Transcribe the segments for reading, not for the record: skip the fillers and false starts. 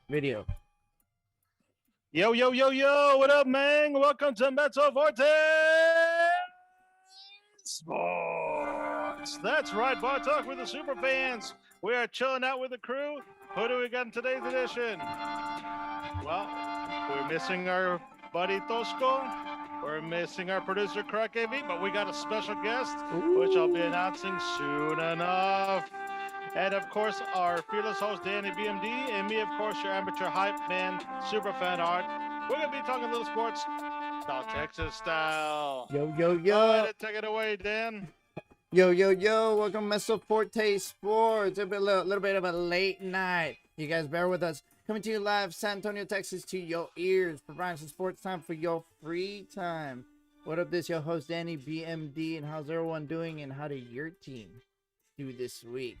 Video. Yo, yo, yo, yo, what up, man? Welcome to Mezzo Forte Sports. That's right, Bar Talk with the super fans. We are chilling out with the crew. Who do we got in today's edition? Well, we're missing our buddy Tosco. We're missing our producer, Crack AV, but we got a special guest, which I'll be announcing soon enough. And of course, our fearless host, Danny BMD, and me, of course, your amateur hype man, super fan art. We're going to be talking a little sports, South Texas style. Yo, yo, Go ahead yo. and take it away, Dan. Yo, yo, yo. Welcome to Mezzo Forte Sportz. A little bit of a late night. You guys bear with us. Coming to you live, San Antonio, Texas, to your ears. Providing some sports time for your free time. What up, this your host, Danny BMD, and how's everyone doing, and how did your team do this week?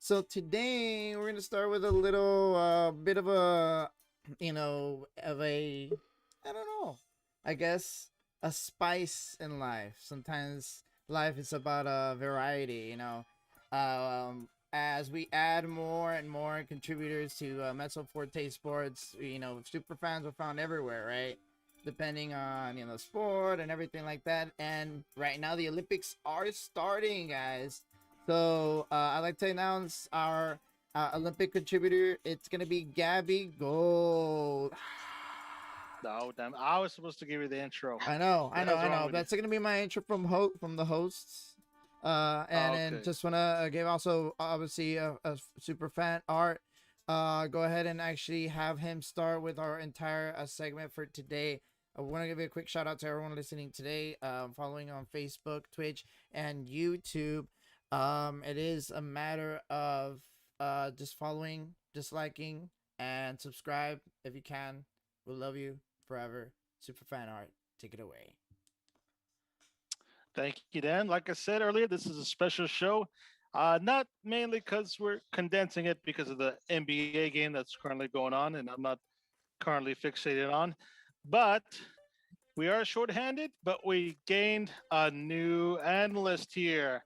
So today, we're going to start with a little bit of a, I don't know, I guess, a spice in life. Sometimes life is about variety, as we add more and more contributors to Mezzo Forte Sportz, super fans are found everywhere, right? Depending on, sport and everything like that. And right now the Olympics are starting, guys. So I'd like to announce our Olympic contributor. It's going to be Gabby Gold. No, damn. I was supposed to give you the intro. I know. That's going to be my intro from the hosts. And just want to give also, obviously, a super fan art. Go ahead and actually have him start with our entire segment for today. I want to give you a quick shout out to everyone listening today, following on Facebook, Twitch, and YouTube. It is a matter of just following, just liking, and subscribe if you can. We'll love you forever. Super fan art. Take it away. Thank you, Dan. Like I said earlier, this is a special show. Not mainly because we're condensing it because of the NBA game that's currently going on, and I'm not currently fixated on, but we are shorthanded, but we gained a new analyst here.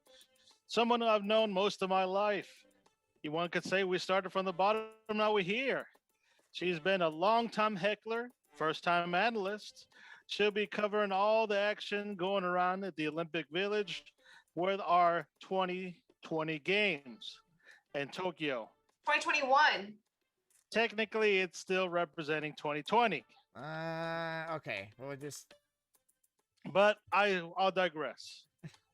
Someone who I've known most of my life. One could say we started from the bottom, now we're here. She's been a long-time heckler, first-time analyst. She'll be covering all the action going around at the Olympic Village with our 2020 games in Tokyo. 2021. Technically, it's still representing 2020. Okay. We'll just. But I'll digress.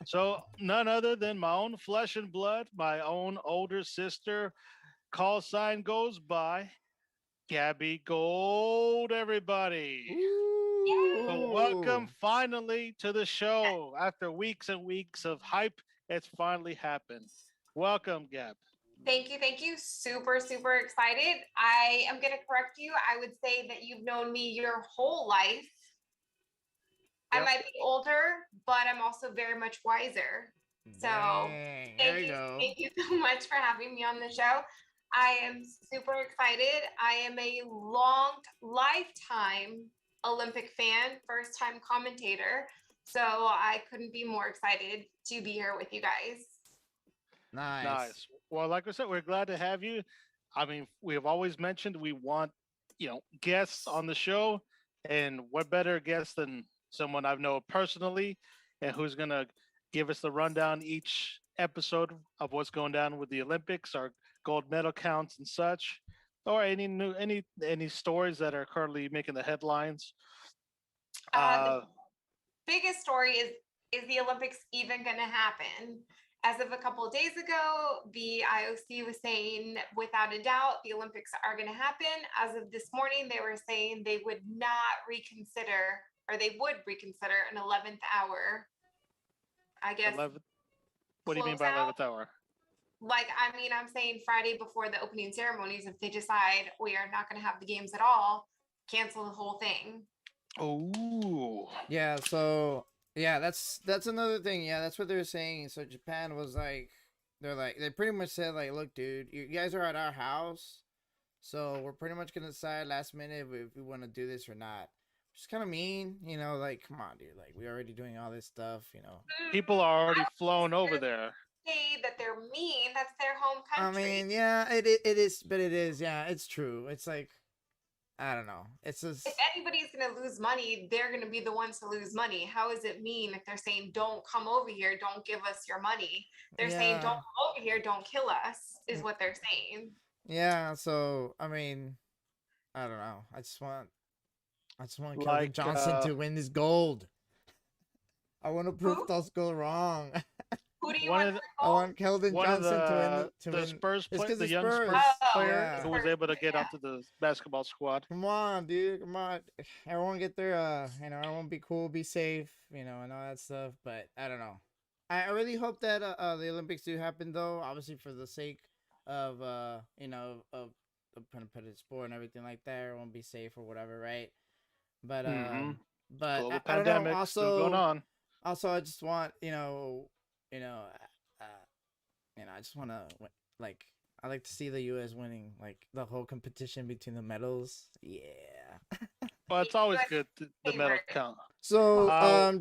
So none other than my own flesh and blood, my own older sister. Call sign goes by Gabby Gold, everybody. So welcome finally to the show. After weeks and weeks of hype, it's finally happened. Welcome, Gab. Thank you. Super, super excited. I am going to correct you. I would say that you've known me your whole life. Yep. I might be older, but I'm also very much wiser. So thank you so much for having me on the show. I am super excited. I am a lifetime Olympic fan, first time commentator. So I couldn't be more excited to be here with you guys. Nice. Well, like I said, we're glad to have you. I mean, we have always mentioned we want, guests on the show, and what better guest than someone I know personally and who's going to give us the rundown each episode of what's going down with the Olympics, our gold medal counts and such, or any stories that are currently making the headlines. The biggest story is the Olympics even going to happen? As of a couple of days ago, the IOC was saying, without a doubt, the Olympics are going to happen. As of this morning, they were saying they would not reconsider, or they would reconsider an 11th hour, I guess. 11th? What do you mean by 11th hour? I'm saying Friday before the opening ceremonies, if they decide we are not going to have the games at all, cancel the whole thing. Oh. Yeah, so... Yeah, that's another thing. Yeah, that's what they're saying. So Japan was they pretty much said, look, dude, you guys are at our house, so we're pretty much going to decide last minute if we want to do this or not. Which is kind of mean, come on, dude. We already doing all this stuff, People are already flown over there. Say that they're mean. That's their home country. I mean, yeah, it is, but it is. Yeah, it's true. It's like, I don't know. It's just If anybody's going to lose money, they're going to be the ones to lose money. How does it mean if they're saying, don't come over here, don't give us your money? They're saying, don't come over here, don't kill us, is what they're saying. Yeah, so I mean, I don't know. I just want Keldon Like, Johnson to win this gold. I want to prove Who? those go wrong. Who do you One want of to the- I want Keldon one of Johnson to the win. Spurs It's play, 'cause the it's young Spurs. Spurs player Yeah. who was able to get Yeah. onto the basketball squad. Come on, dude. Come on. Everyone get their everyone be cool, be safe, and all that stuff. But I don't know. I really hope that the Olympics do happen though, obviously for the sake of of the competitive sport and everything like that. Everyone be safe or whatever, right? But Mm-hmm. but Global I don't know. pandemic still going on. Also, I just want I just want to like I like to see the U.S. winning like the whole competition between the medals. Yeah. Well, it's always US good the medal count. So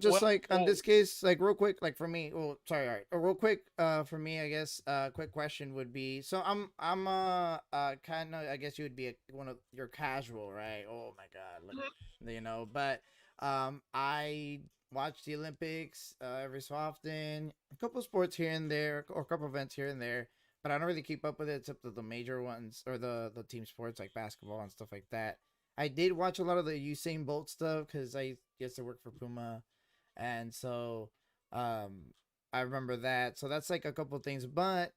just well- like on well- this case, like real quick, like for me, well, sorry, all right, real quick, for me, I guess, quick question would be, so I'm kind of, I guess you would be one of your casual, right? Oh my God, look, but I watch the Olympics every so often, a couple sports here and there, or a couple events here and there, but I don't really keep up with it except for the major ones or the team sports like basketball and stuff like that. I did watch a lot of the Usain Bolt stuff because I used to work for Puma, and so I remember that. So that's like a couple things, but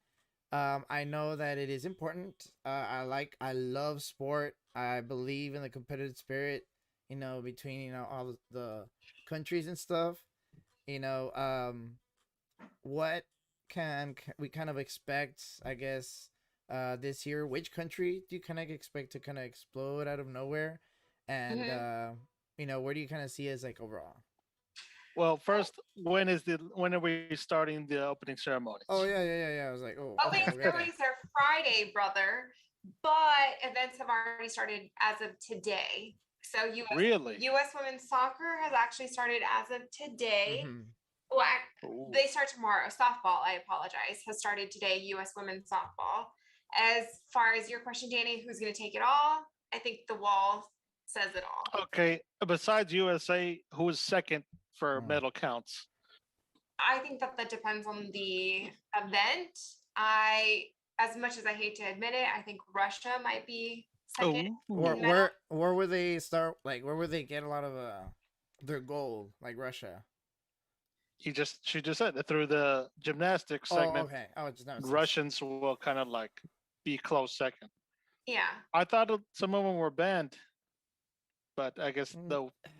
I know that it is important. I love sport. I believe in the competitive spirit, between all the countries and stuff. What can we kind of expect? I guess this year, which country do you kind of expect to kind of explode out of nowhere, and where do you kind of see as like overall? Well, first, when are we starting the opening ceremonies? Oh yeah. I was like, oh, Opening okay, ceremonies are Friday, brother, but events have already started as of today. So Really? U.S. women's soccer has actually started as of today. Mhm. Well, Ooh. they start tomorrow. Softball, I apologize, has started today. U.S. women's softball. As far as your question, Danny, who's going to take it all? I think the wall says it all. Okay. Besides USA, who is second for Hmm. medal counts? I think that depends on the event. As much as I hate to admit it, I think Russia might be second. Ooh. Where would they start? Like, where would they get a lot of their gold? Like Russia. She just said that through the gymnastics segment. Oh, okay. Oh, it's not Russians will kind of like be close second. Yeah. I thought some of them were banned, but I guess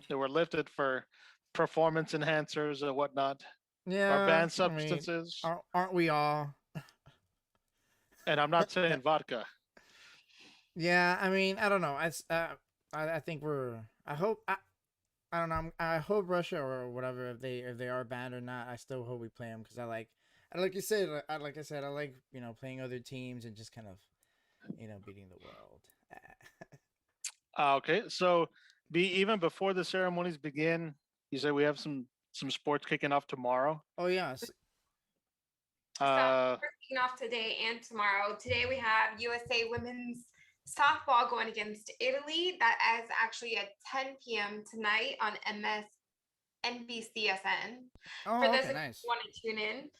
they were lifted for performance enhancers or whatnot, Yeah. or banned substances. I mean, aren't we all? And I'm not saying vodka. Yeah. I mean, I don't know. I think we're. I hope. I don't know. I hope Russia or whatever, if they are banned or not, I still hope we play them because I like you said, I like playing other teams and just kind of beating the world. Okay, so even before the ceremonies begin, you say we have some sports kicking off tomorrow. Oh yes. So we're kicking off today and tomorrow. Today we have USA women's softball going against Italy. That is actually at 10 p.m. tonight on NBCSN. Oh, For those okay, that nice. want to tune in.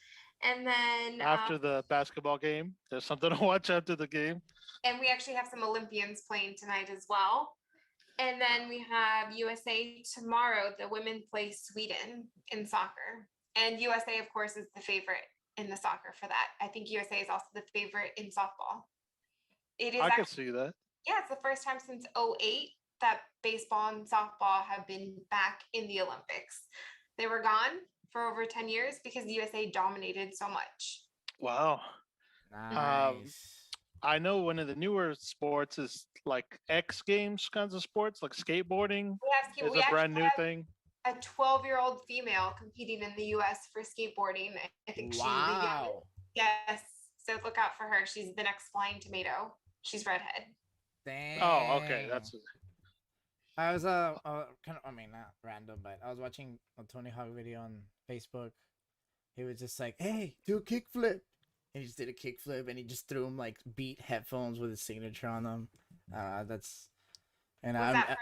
And then After the basketball game, there's something to watch after the game. And we actually have some Olympians playing tonight as well. And then we have USA tomorrow. The women play Sweden in soccer. And USA, of course, is the favorite in the soccer for that. I think USA is also the favorite in softball. It is. I can see that. Yeah, it's the first time since 2008 that baseball and softball have been back in the Olympics. They were gone for over 10 years because the USA dominated so much. Wow. Nice. I know one of the newer sports is like X Games kinds of sports, like skateboarding is a brand new thing. A 12-year-old female competing in the U.S. for skateboarding. I think she's the youngest. Yes. So look out for her. She's the next flying tomato. She's redhead. Dang. Oh, okay. That's. I was kind of, I mean, not random, but I was watching a Tony Hawk video on Facebook. He was just like, "Hey, do a kickflip." And he just did a kickflip, and he just threw him like Beat headphones with his signature on them. That's And Was that for an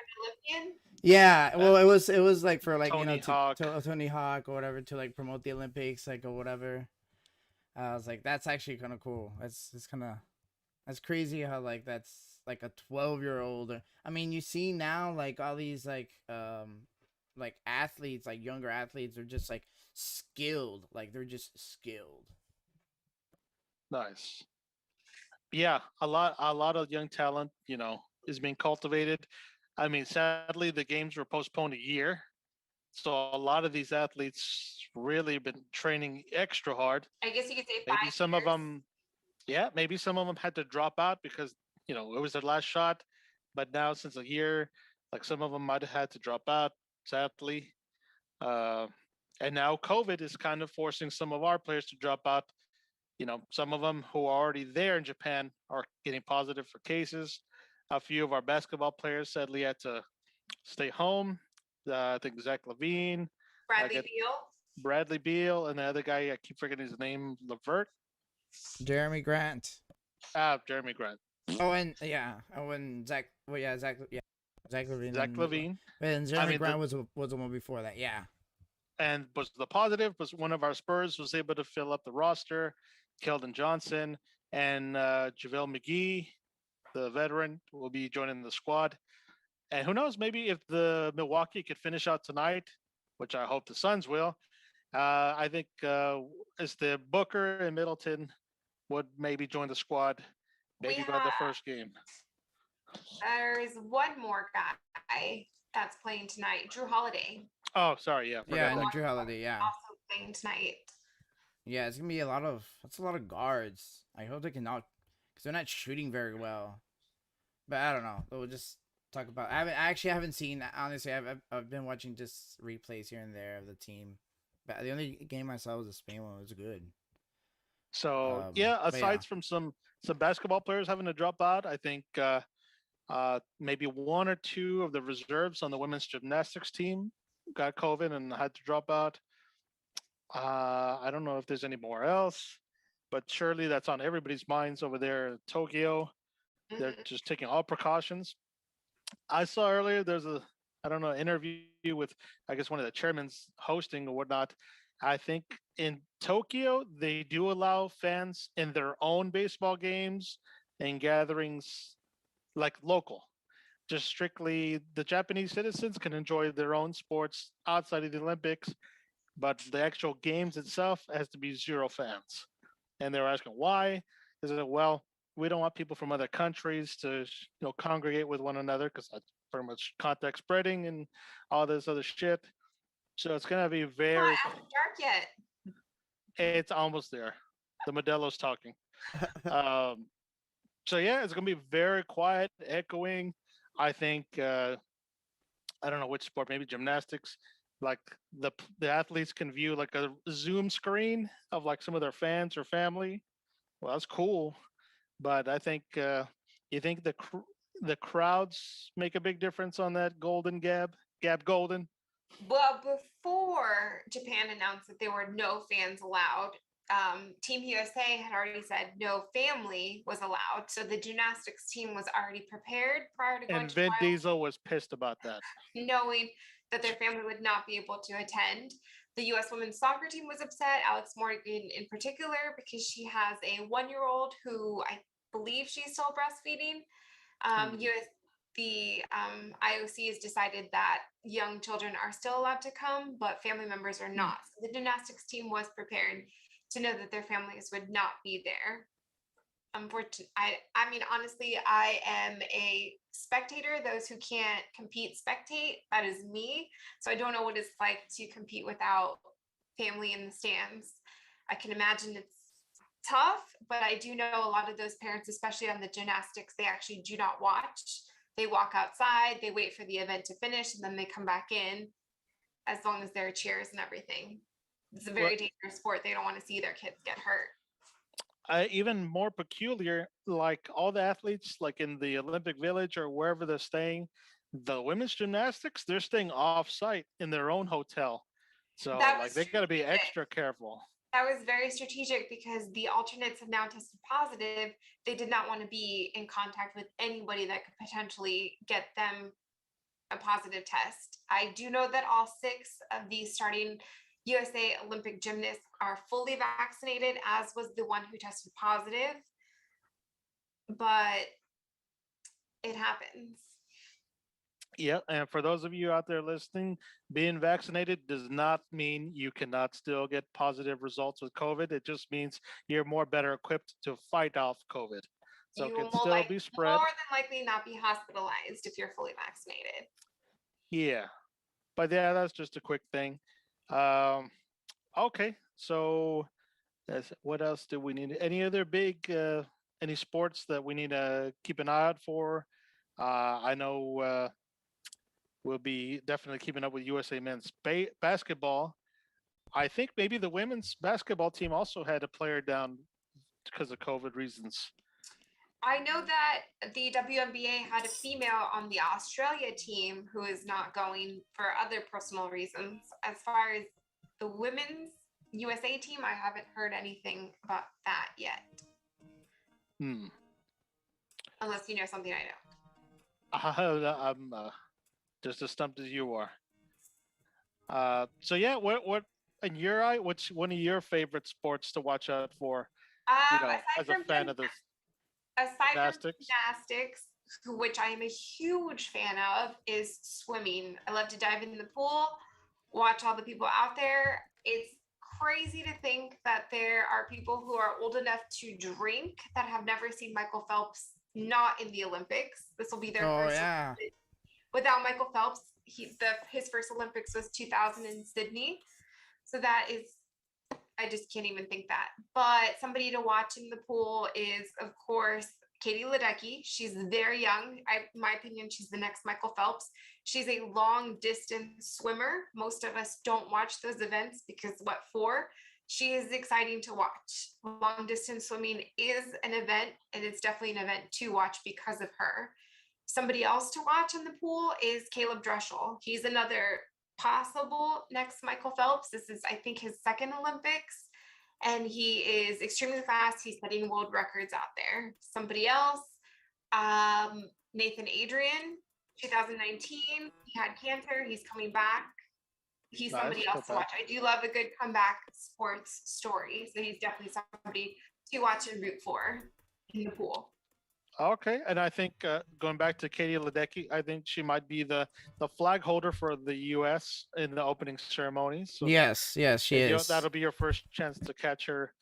Olympian? yeah, well, it was like for like Tony Hawk. Tony Hawk or whatever to like promote the Olympics like or whatever. I was like, that's actually kind of cool. It's kind of that's crazy how like that's like a 12-year-old. I mean, you see now like all these like athletes, like younger athletes, are just like skilled. Like they're just skilled. Nice. Yeah, a lot of young talent, is being cultivated. I mean, sadly, the games were postponed a year, so a lot of these athletes really been training extra hard. I guess you could say Maybe 5 years. maybe some of them had to drop out because it was their last shot. But now, since a year, like some of them might have had to drop out, sadly. Uh, and now COVID is kind of forcing some of our players to drop out. Some of them who are already there in Japan are getting positive for cases. A few of our basketball players sadly had to stay home. I think Zach Levine, Bradley get Beal. Bradley Beal, and the other guy, I keep forgetting his name, Levert. Jeremy Grant. Jeremy Grant. Oh, and yeah, oh, and Zach. Well, yeah, Zach. Yeah, Zach Levine. Zach Levine. And Jeremy Grant was the one before that. Yeah. And was the positive was one of our Spurs was able to fill up the roster. Keldon Johnson and JaVale McGee, the veteran, will be joining the squad. And who knows, maybe if the Milwaukee could finish out tonight, which I hope the Suns will, I think as the Booker and Middleton would maybe join the squad, maybe by the first game. There's one more guy that's playing tonight, Drew Holiday. Oh, sorry, yeah. Yeah, no, Drew Holiday, yeah. Also playing tonight. Yeah, it's gonna be a lot of guards. I hope they can not, because they're not shooting very well. But I don't know. We'll just talk about. I haven't seen. Honestly, I've been watching just replays here and there of the team. But the only game I saw was the Spain one. It was good. So aside from some basketball players having to drop out, I think maybe one or two of the reserves on the women's gymnastics team got COVID and had to drop out. I don't know if there's any more else, but surely that's on everybody's minds over there in Tokyo. They're just taking all precautions. I saw earlier there's interview with, I guess, one of the chairmen's hosting or whatnot. I think in Tokyo, they do allow fans in their own baseball games and gatherings like local. Just strictly the Japanese citizens can enjoy their own sports outside of the Olympics, but the actual games itself has to be zero fans. And they were asking why. They said, well, we don't want people from other countries to congregate with one another because that's pretty much contact spreading and all this other shit. So it's gonna be very not after dark yet. It's almost there. The Modelo's talking. So yeah, it's gonna be very quiet, echoing. I think I don't know which sport, maybe gymnastics. Like the athletes can view like a Zoom screen of like some of their fans or family. Well, that's cool, but I think you think the crowds make a big difference on that Golden Gab Golden. Well, before Japan announced that there were no fans allowed, Team USA had already said no family was allowed. So the gymnastics team was already prepared prior to going and to Vin trials, Diesel was pissed about that, knowing that their family would not be able to attend. The U.S. women's soccer team was upset, Alex Morgan in particular, because she has a 1-year-old who I believe she's still breastfeeding. The IOC has decided that young children are still allowed to come, but family members are not. So the gymnastics team was prepared to know that their families would not be there. Unfortunately, I mean, honestly, I am a spectator. Those who can't compete spectate. That is me. So I don't know what it's like to compete without family in the stands. I can imagine it's tough, but I do know a lot of those parents, especially on the gymnastics, they actually do not watch. They walk outside, they wait for the event to finish, and then they come back in as long as there are cheers and everything. It's a very dangerous sport. They don't want to see their kids get hurt. Even more peculiar, like all the athletes, like in the Olympic Village or wherever they're staying, the women's gymnastics, they're staying off site in their own hotel. So like they got to be extra careful. That was very strategic because the alternates have now tested positive. They did not want to be in contact with anybody that could potentially get them a positive test. I do know that all 6 of the starting USA Olympic gymnasts are fully vaccinated, as was the one who tested positive. But it happens. Yeah, and for those of you out there listening, being vaccinated does not mean you cannot still get positive results with COVID. It just means you're more better equipped to fight off COVID. So You it can will still be spread. more than likely not be hospitalized if you're fully vaccinated. Yeah, but yeah, that's just a quick thing. Okay, so what else do we need? Any other big, any sports that we need to keep an eye out for? I know we'll be definitely keeping up with USA men's basketball. I think maybe the women's basketball team also had a player down because of COVID reasons. I know that the WNBA had a female on the Australia team who is not going for other personal reasons. As far as the women's USA team, I haven't heard anything about that yet. Unless you know something I know. I'm just as stumped as you are. So yeah, what in your eye, what's one of your favorite sports to watch out for? As a fan of the Aside from gymnastics, which I am a huge fan of, is swimming. I love to dive in the pool, watch all the people out there. It's crazy to think that there are people who are old enough to drink that have never seen Michael Phelps not in the Olympics. This will be their first Olympics. Without Michael Phelps, his first Olympics was 2000 in Sydney. So that is, I just can't even think that. But somebody to watch in the pool is, of course, Katie Ledecky. She's very young. In my opinion, she's the next Michael Phelps. She's a long distance swimmer. Most of us don't watch those events because what for? She is exciting to watch. Long distance swimming is an event, and it's definitely an event to watch because of her. Somebody else to watch in the pool is Caleb Dressel. He's another possible next Michael Phelps. This is, I think, his second Olympics, and he is extremely fast. He's setting world records out there. Somebody else, Nathan Adrian, 2019. He had cancer. He's coming back. He's somebody else to watch. I do love a good comeback sports story, so he's definitely somebody to watch and root for in the pool. Okay, and I think going back to Katie Ledecky, I think she might be the flag holder for the U.S. in the opening ceremony. So yes, she is. That'll be your first chance to catch her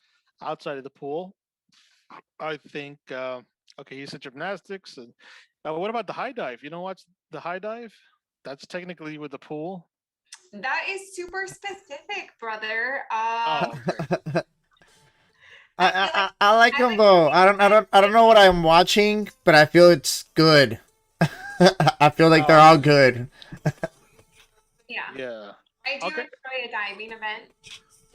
outside of the pool. I think. Okay, you said gymnastics, and what about the high dive? You don't watch the high dive? That's technically with the pool. That is super specific, brother. Okay. I like them though. I don't know what I'm watching, but I feel it's good. I feel like they're all good. Yeah. I do enjoy a diving event.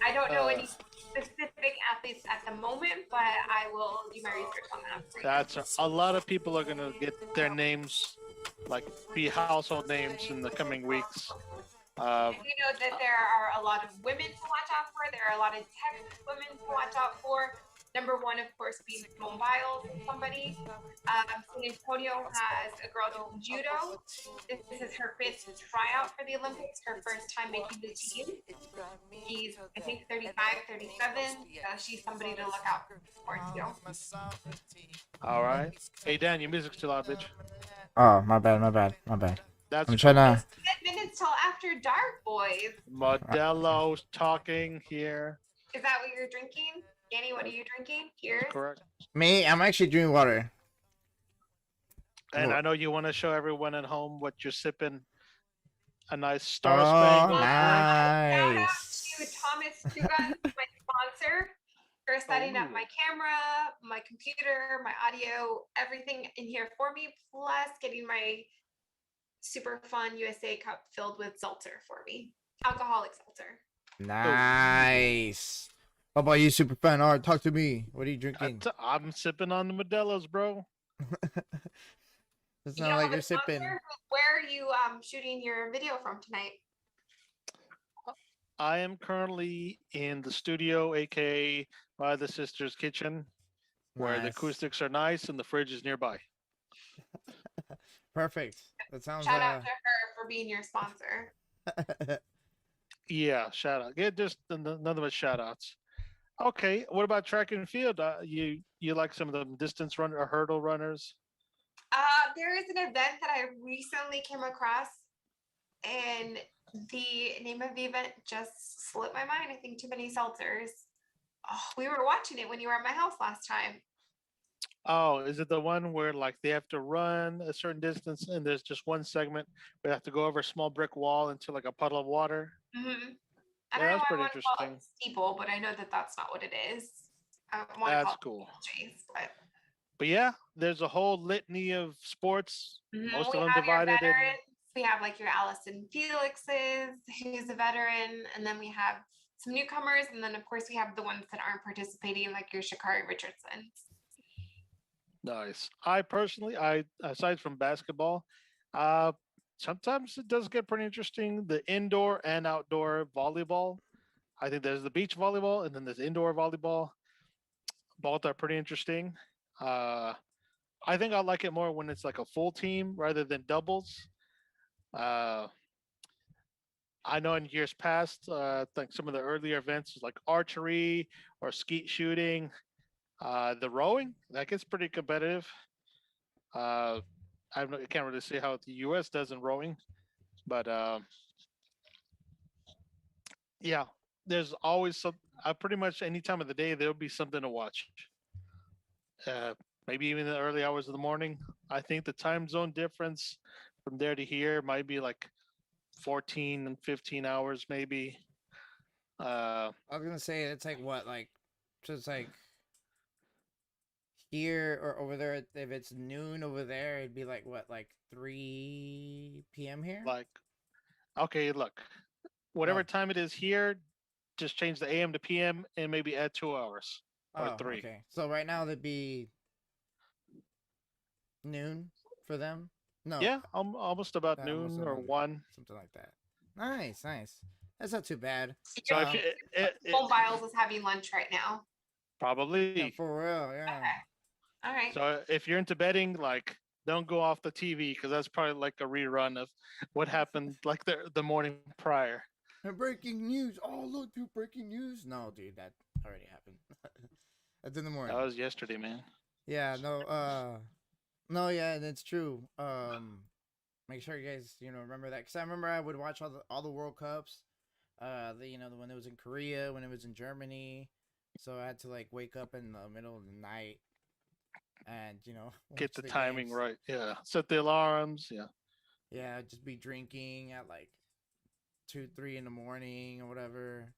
I don't know any specific athletes at the moment, but I will do my research on that. That's a lot of people are gonna get their names, like be household names in the coming weeks. You know that there are a lot of women to watch out for. There are a lot of Texas women to watch out for. Number one, of course, being Simone Biles, somebody. San Antonio has a girl doing judo. This is her 5th tryout for the Olympics, her first time making the team. She's, I think, 35, 37. She's somebody to look out for, too. All right. Hey, Dan, your music's too loud, bitch. Oh, my bad. I'm trying to... 10 minutes till after dark, boys. Modelo's talking here. Is that what you're drinking? Danny, what are you drinking? Cheers. Correct. Me? I'm actually drinking water. And I know you want to show everyone at home what you're sipping. A nice Star-Spangled. Nice. Shout out to Thomas Tugan, my sponsor, for setting up my camera, my computer, my audio, everything in here for me, plus getting my super fun USA cup filled with seltzer for me. Alcoholic seltzer. Nice. How about you, super fan art? Talk to me. What are you drinking? I'm sipping on the Modelo's, bro. It's not like you're sipping. Where are you shooting your video from tonight? I am currently in the studio, aka by the sister's kitchen, where the Nice. acoustics are nice and the fridge is nearby. Perfect. That sounds Shout out to her for being your sponsor. Yeah, shout out. Yeah, just none of us shout outs. Okay, what about track and field? You like some of the distance runner or hurdle runners? There is an event that I recently came across, and the name of the event just slipped my mind. I think Too Many Seltzers. Oh, we were watching it when you were at my house last time. Oh, is it the one where like they have to run a certain distance and there's just one segment where they have to go over a small brick wall into like a puddle of water? Mm-hmm. I Yeah, don't know that's why I pretty want to call interesting. it steeple, but I know that that's not what it is. I want to call That's it cool. chase, but But yeah, there's a whole litany of sports, most we of them have your divided in. veterans. We have like your Allison Felixes, who's a veteran, and then we have some newcomers, and then of course we have the ones that aren't participating, like your Shakari Richardsons. Nice. I personally, I aside from basketball, uh, sometimes it does get pretty interesting. The indoor and outdoor volleyball. I think there's the beach volleyball and then there's indoor volleyball. Both are pretty interesting. Uh, I think I like it more when it's like a full team rather than doubles. Uh, I know in years past, I think some of the earlier events like archery or skeet shooting, the rowing that gets pretty competitive. Uh, I can't really see how the U.S. does in rowing, but yeah, there's always some. Pretty much any time of the day there'll be something to watch. Uh, Maybe even in the early hours of the morning. I think the time zone difference from there to here might be like 14 and 15 hours, maybe. I was gonna say it's like what, like just like here or over there. If it's noon over there, it'd be like what, like 3 p.m. here. like, okay, look, whatever Oh, time it is here, just change the AM to PM and maybe add 2 hours or oh, three. okay. So right now that'd be noon for them. No, Yeah, I'm almost about almost noon or another, 1. something like that. Nice, nice. That's not too bad. So if you, Home Biles is having lunch right now. Yeah, probably. for real. Yeah. Okay. All right. So if you're into betting, like don't go off the TV because that's probably like a rerun of what happened like the morning prior. And breaking news. Oh, look, dude, breaking news. No, dude, that already happened. That's in the That morning. was yesterday, man. Yeah, no, yeah, that's true. Make sure you guys, remember that, because I remember I would watch all the World Cups. When it was in Korea, when it was in Germany, so I had to like wake up in the middle of the night and Get watch the the timing games. right. Yeah. Set the alarms. Yeah. Yeah, just be drinking at like 2, 3 in the morning or whatever,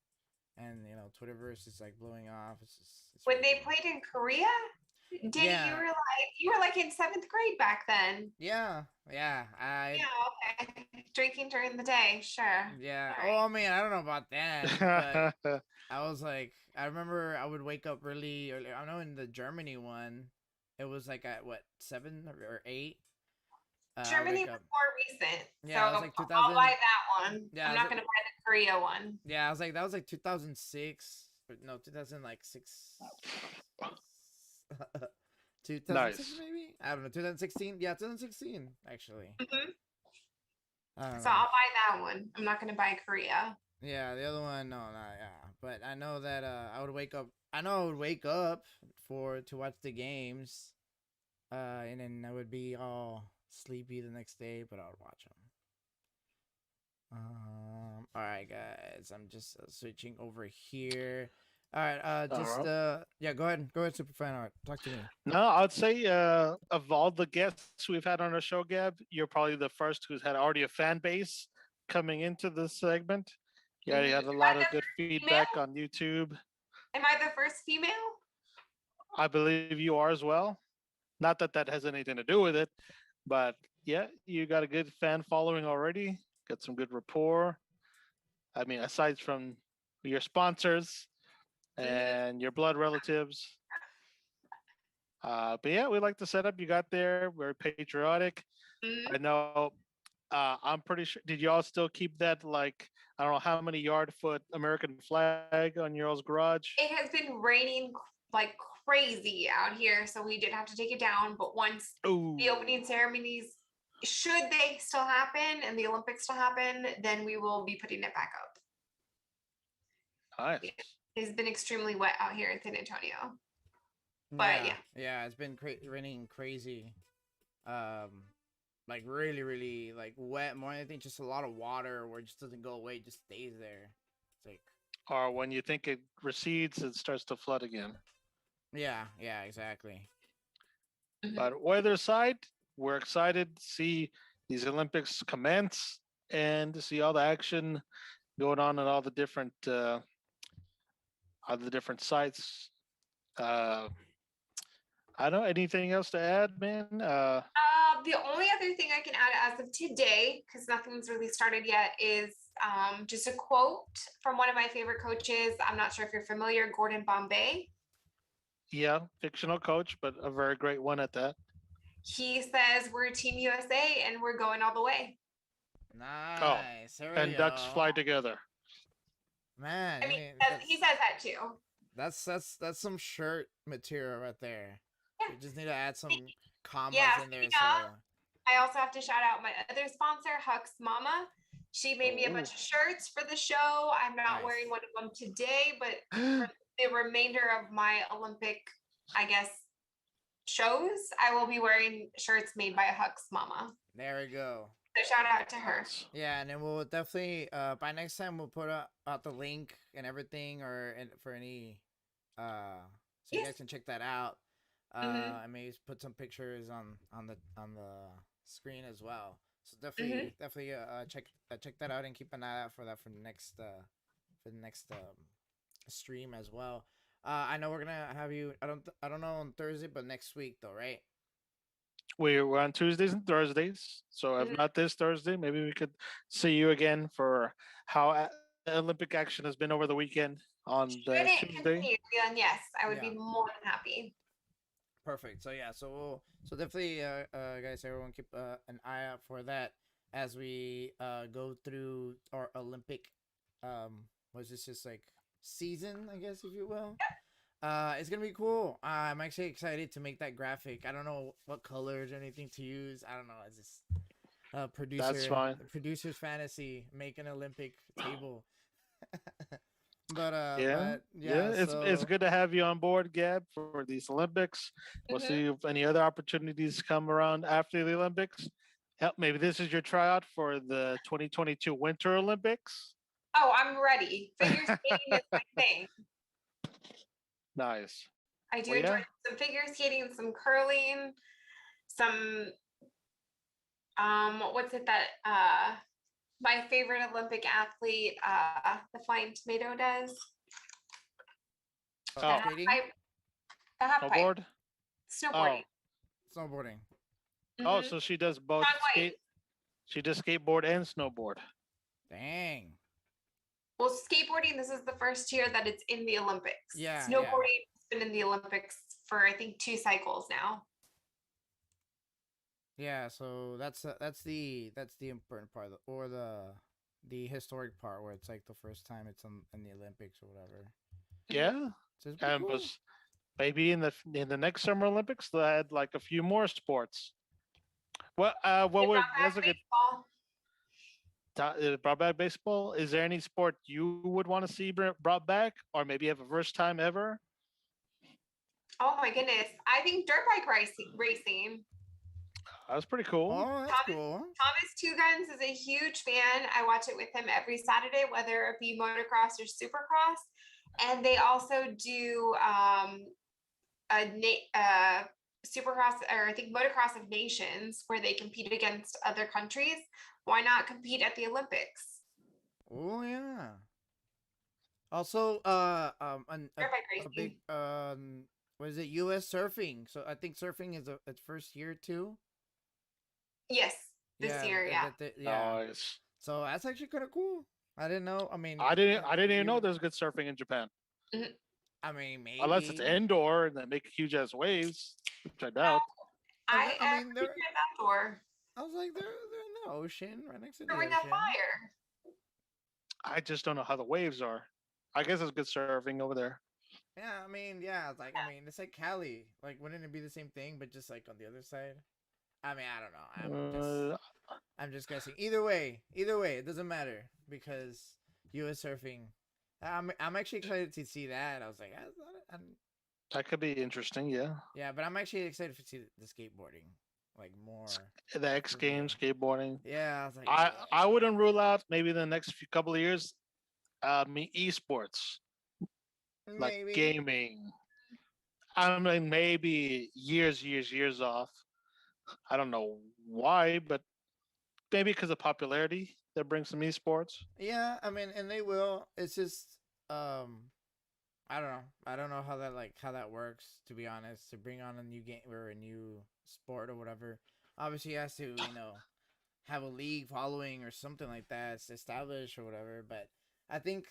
and Twitterverse is like blowing off. It's When really they fun. played in Korea, Danny, Yeah, you were like in seventh grade back then. yeah, yeah. Yeah, okay. Drinking during the day, sure. Yeah. All right. Oh man, I don't know about that, but I was like, I remember I would wake up really early. I know in the Germany one, it was like at what, 7 or 8. I Germany wake was up. more recent, Yeah, it so was like I'll 2000. buy that one. Yeah, I'm it was not like, gonna buy the Korea one. yeah, I was like, that was like 2006. No, 2006. 2006 Nice. maybe. I don't know. 2016. Yeah, 2016 actually. Hmm. I don't So know. I'll buy that one. I'm not gonna buy Korea. Yeah, the other one, no, not yeah. But I know that I would wake up. I know I would wake up to watch the games, and then I would be all sleepy the next day, but I would watch them. All right, guys, I'm just switching over here. All right, All just right. yeah, go ahead, Superfan Art, talk to me. No, I'd say of all the guests we've had on our show, Gab, you're probably the first who's had already a fan base coming into this segment. You already had a Am I lot of the good first feedback female? on YouTube. Am I the first female? I believe you are as well. Not that that has anything to do with it, but yeah, you got a good fan following already. Got some good rapport. I mean, aside from your sponsors Mhm. and your blood relatives. But yeah, we like the setup you got there. We're patriotic. Mhm. I know I'm pretty sure. Did y'all still keep that like I don't know how many yard foot American flag on y'all's garage? It has been raining like crazy out here, so we did have to take it down. But once Ooh, the opening ceremonies, should they still happen and the Olympics still happen, then we will be putting it back up. nice. It's been extremely wet out here in San Antonio. But yeah, it's been raining crazy. Like really like wet. More than anything, just a lot of water where it just doesn't go away, it just stays there. It's like, Or when you think it recedes, it starts to flood again. yeah, exactly. But weather aside, we're excited to see these Olympics commence and to see all the action going on at all the different sites. I don't know anything else to add, man. The only other thing I can add as of today, because nothing's really started yet, is just a quote from one of my favorite coaches. I'm not sure if you're familiar, Gordon Bombay. Yeah, fictional coach, but a very great one at that. He says, "We're Team USA and we're going all the way." Nice. And ducks fly together. Man, I mean, he says that too. That's some shirt material right there. Yeah. You just need to add some commas in there. I also have to shout out my other sponsor, Huck's Mama. She made me a bunch of shirts for the show. I'm not wearing one of them today, but for the remainder of my Olympic, I guess, shows, I will be wearing shirts made by Huck's Mama. There we go. So shout out to her. Yeah, and then we'll definitely by next time we'll put out the link and everything, for any so you guys can check that out. I may put some pictures on the screen as well. So definitely check that out and keep an eye out for that for the next stream as well. I know we're gonna have you. I don't know on Thursday, but next week though, right? We're on Tuesdays and Thursdays, so if not this Thursday, maybe we could see you again for how Olympic action has been over the weekend on the Tuesday. Yes, I would be more than happy. Perfect. So yeah, so definitely, guys, everyone keep an eye out for that as we go through our Olympic, was this just like season, I guess, if you will. It's gonna be cool. I'm actually excited to make that graphic. I don't know what colors or anything to use. I don't know. It's just producer. That's fine. Producer's fantasy, make an Olympic table. But it's good to have you on board, Gab, for these Olympics. We'll see if any other opportunities come around after the Olympics. Maybe this is your tryout for the 2022 Winter Olympics. Oh, I'm ready. Figure skating is my thing. Nice. I do enjoy some figure skating, some curling, some what's it that my favorite Olympic athlete, the Flying Tomato does. Skating? Snowboard? Snowboarding. Snowboarding. Oh, so she does both she does skateboard and snowboard. Dang. Well, skateboarding, this is the first year that it's in the Olympics. Yeah. Snowboarding has been in the Olympics for I think 2 cycles now. Yeah, so that's the important part, or the historic part where it's like the first time it's in the Olympics or whatever. Yeah, so and cool. maybe in the next Summer Olympics they'll add like a few more sports. Well, that's a good. Brought back baseball. Is there any sport you would want to see brought back, or maybe have a first time ever? Oh my goodness! I think dirt bike racing. That's pretty cool. Oh, that's cool. Thomas Two Guns is a huge fan. I watch it with him every Saturday, whether it be motocross or supercross. And they also do supercross, or I think motocross of nations, where they compete against other countries. Why not compete at the Olympics? Oh yeah. Also, a big what is it? U.S. surfing. So I think surfing is its first year too. Yes, this year, yeah. Nice. So that's actually kind of cool. I didn't know. I mean, I didn't even know there's good surfing in Japan. I mean, maybe unless it's indoor and they make huge ass waves, which I doubt. I mean, they're outdoor. I was like, they're the ocean, right next to the Throwing ocean. a fire. I just don't know how the waves are. I guess it's good surfing over there. Yeah, I mean, yeah, it's like it's like Cali. Like, wouldn't it be the same thing, but just like on the other side? I mean, I don't know. I'm just guessing. Either way, it doesn't matter because U.S. surfing. I'm actually excited to see that. I was like, that could be interesting, yeah. Yeah, but I'm actually excited to see the skateboarding, like more. The X Games, skateboarding. Yeah, I was like, I wouldn't rule out maybe the next couple of years, me esports, like maybe. gaming. I mean, maybe years off. I don't know why, but maybe because of popularity that brings some esports. Yeah, I mean, and they will. It's just, I don't know. I don't know how that works. To be honest, to bring on a new game or a new sport or whatever, obviously it has to have a league following or something like that, established or whatever. But I think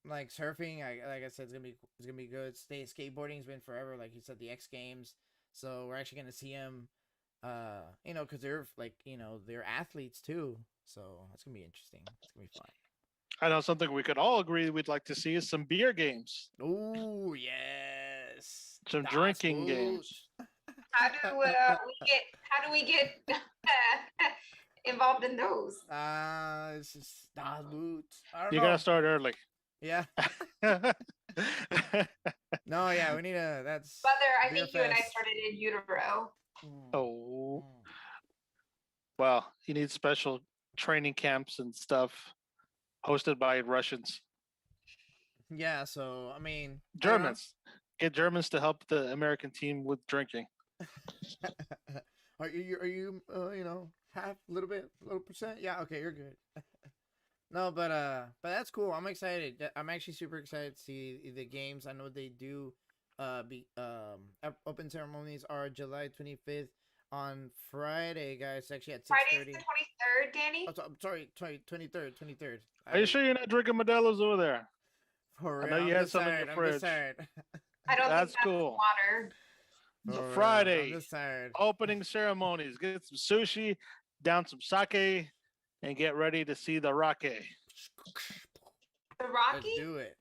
like surfing, like I said, it's gonna be good. Skateboarding's been forever, like you said, the X Games. So we're actually gonna see them, because they're like they're athletes too. So it's gonna be interesting. It's gonna be fun. I know something we could all agree we'd like to see is some beer games. Oh yes, Some Das drinking Boot. games. How do we get involved in those? It's just Das Boot. I don't You know. gotta start early. Yeah. No, yeah, we need a. That's. Mother, I beer think you and I fest. started in utero. Oh. Well, you need special training camps and stuff hosted by Russians. Yeah, so I mean, Germans. Get Germans to help the American team with drinking. Are you half little percent? Yeah, okay, you're good. No, but that's cool. I'm excited. I'm actually super excited to see the games. I know they do open ceremonies are July 25th on Friday, guys. Actually at 6:30. Friday's the 23rd, Danny. Oh, I'm sorry, 23rd. Are you sure you're not drinking Modelo's over there? For I real, know you I'm had just some tired. in your I'm fridge. just tired. I don't That's think that's cool. water. So For real, Friday, I'm just tired. opening ceremonies. Get some sushi, down some sake, and get ready to see the Rocket. The Let's Rocky? do it.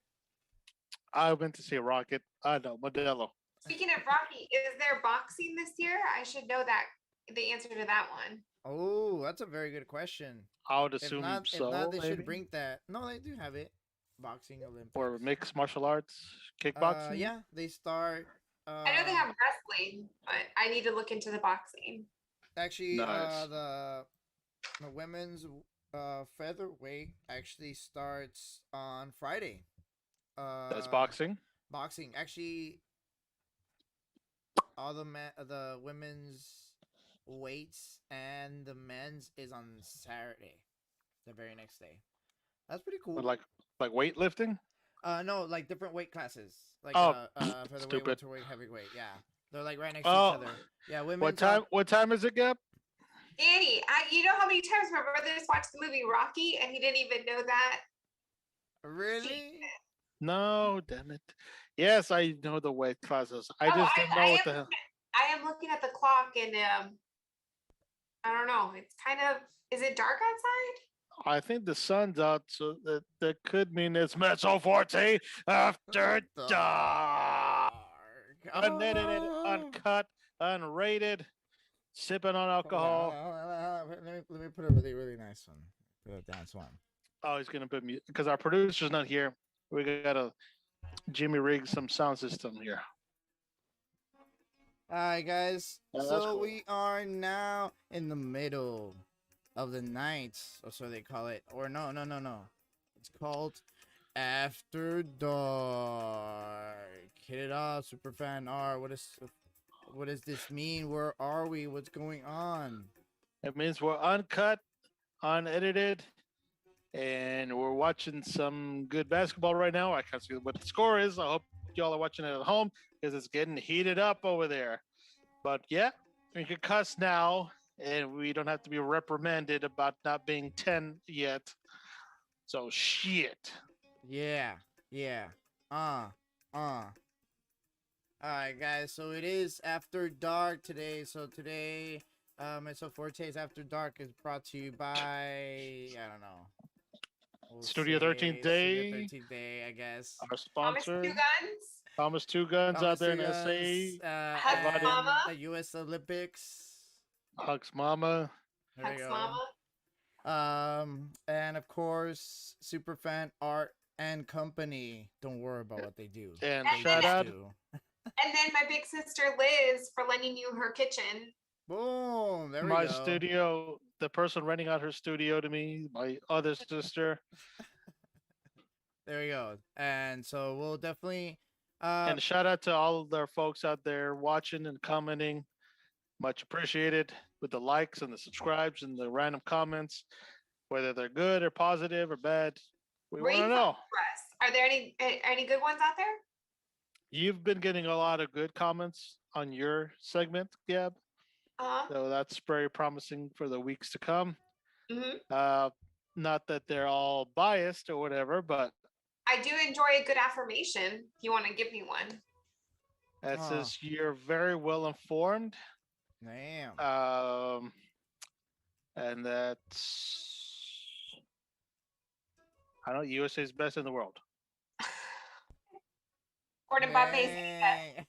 I went to see Rocket. I know, Modelo. Speaking of Rocky, is there boxing this year? I should know that the answer to that one. Oh, that's a very good question. I would assume If not, they maybe? should bring that. No, they do have it. Boxing Olympics. Or mixed martial arts, kickboxing. Yeah, they start. I know they have wrestling, but I need to look into the boxing. Actually, Nice. The women's featherweight actually starts on Friday. That's boxing. Boxing actually, all the women's weights and the men's is on Saturday, the very next day. That's pretty cool. But like weightlifting. No, like different weight classes. Like featherweight, stupid. welterweight, heavyweight. Yeah, they're like right next to each other. Yeah, women. What time is it, Gap? Danny, you know how many times my brother just watched the movie Rocky and he didn't even know that? Really? No, damn it. Yes, I know the weight classes. I just didn't know what the hell. I am looking at the clock and I don't know. It's kind of, is it dark outside? I think the sun's out, so that could mean it's Mezzo Forte after dark. Unedited, uncut, unrated, sipping on alcohol. Let me put a really, really nice one. Put a dance one. Oh, he's gonna put music because our producer's not here. We gotta Jimmy rig some sound system here. All right, guys. Yeah, so cool. we are now in the middle of the night, or so they call it. Or no. It's called After Dark. Hit it off, Superfan R. What does this mean? Where are we? What's going on? It means we're uncut, unedited, and we're watching some good basketball right now. I can't see what the score is. I hope y'all are watching it at home because it's getting heated up over there. But yeah, we can cuss now, and we don't have to be reprimanded about not being 10 yet. So shit. Yeah. All right, guys. So it is After Dark today. So today, Mezzo Forte's After Dark is brought to you by, I don't know. We'll Studio 13th say Studio Day, 13th Day, I guess. our Thomas Two sponsor. Guns, Thomas Two Guns out Thomas there Two in Guns, SA. Hugs Providing and Mama, the U.S. Olympics. Hugs Mama. There we Hugs go. Mama. And of course, Superfan Art and Company. Don't worry about what they do. And They shout just out do. And then my big sister Liz for lending you her kitchen. Boom. There we my go. studio, the person renting out her studio to me, my other sister. There we go. And so we'll definitely And shout out to all of our folks out there watching and commenting. Much appreciated with the likes and the subscribes and the random comments, whether they're good or positive or bad. We want to know. Are there any good ones out there? You've been getting a lot of good comments on your segment, Gab. So that's very promising for the weeks to come. Mm-hmm. Not that they're all biased or whatever, but I do enjoy a good affirmation. If you want to give me one. that says you're very well informed. Damn. And that's I don't know, USA is best in the world. Gordon Bombay.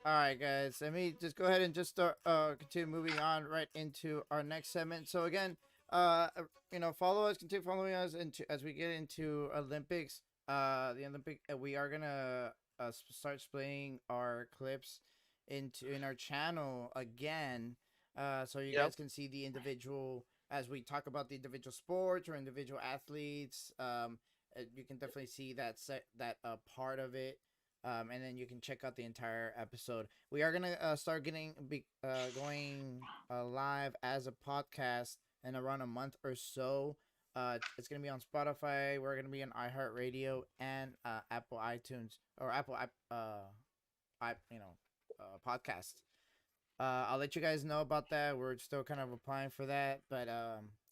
All right, guys. Let me just go ahead and just start continue moving on right into our next segment. So again, follow us, continue following us into as we get into Olympics. The Olympic we are gonna start splitting our clips in our channel again. So you guys can see the individual as we talk about the individual sports or individual athletes. You can definitely see that part of it. And then you can check out the entire episode. We are gonna start going live as a podcast in around a month or so. It's gonna be on Spotify. We're gonna be on iHeartRadio and Apple iTunes or Apple podcast. I'll let you guys know about that. We're still kind of applying for that, but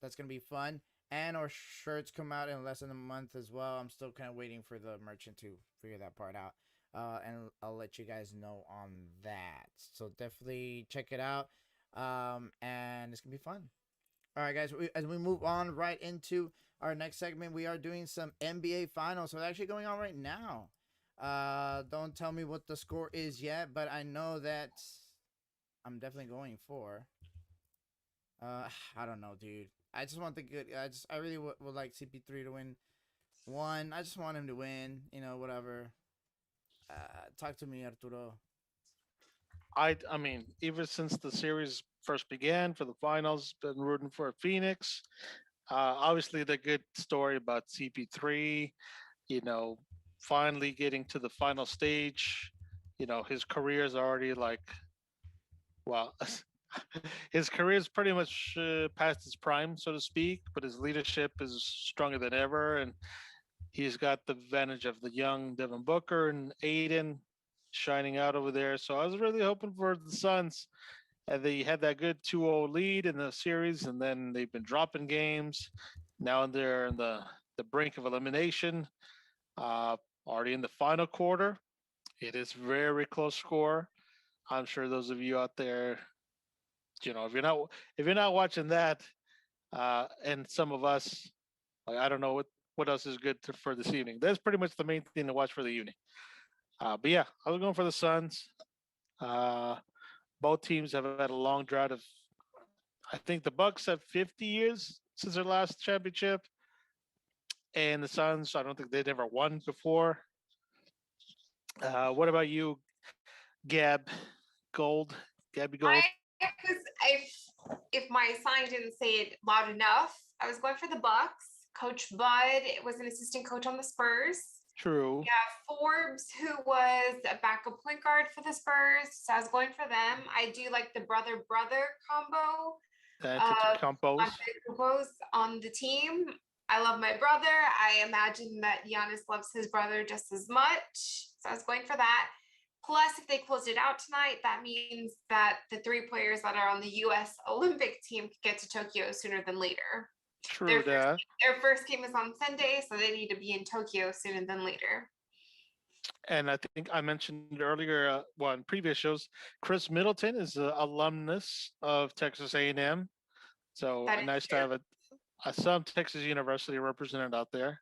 that's gonna be fun. And our shirts come out in less than a month as well. I'm still kind of waiting for the merchant to figure that part out. And I'll let you guys know on that. So definitely check it out. And it's gonna be fun. All right, guys. As we move on right into our next segment, we are doing some NBA finals. So it's actually going on right now. Don't tell me what the score is yet, but I know that I'm definitely going for. I don't know, dude. I just want the good. I really would like CP3 to win one. I just want him to win. Whatever. Talk to me, Arturo. I mean, ever since the series first began for the finals, been rooting for Phoenix. Obviously, the good story about CP3, finally getting to the final stage. His career is already well, his career is pretty much past its prime, so to speak, but his leadership is stronger than ever. And he's got the advantage of the young Devin Booker and Aiden shining out over there. So I was really hoping for the Suns. And they had that good 2-0 lead in the series, and then they've been dropping games. Now they're in the brink of elimination, already in the final quarter. It is very close score. I'm sure those of you out there, if you're not watching that, and some of us, I don't know what else is good for this evening. That's pretty much the main thing to watch for the evening. But yeah, I was going for the Suns. Both teams have had a long drought of. I think the Bucks have 50 years since their last championship, and the Suns, I don't think they'd ever won before. What about you, Gabby Gold? If my sign didn't say it loud enough, I was going for the Bucks. Coach Bud was an assistant coach on the Spurs. True. Yeah, Forbes, who was a backup point guard for the Spurs, so I was going for them. I do like the brother combo. Campos on the team. I love my brother. I imagine that Giannis loves his brother just as much, so I was going for that. Plus, if they closed it out tonight, that means that the 3 players that are on the U.S. Olympic team could get to Tokyo sooner than later. True that. Their first game is on Sunday, so they need to be in Tokyo sooner than later. And I think I mentioned earlier, in previous shows, Chris Middleton is an alumnus of Texas A&M. So That is nice to true. have some Texas University represented out there.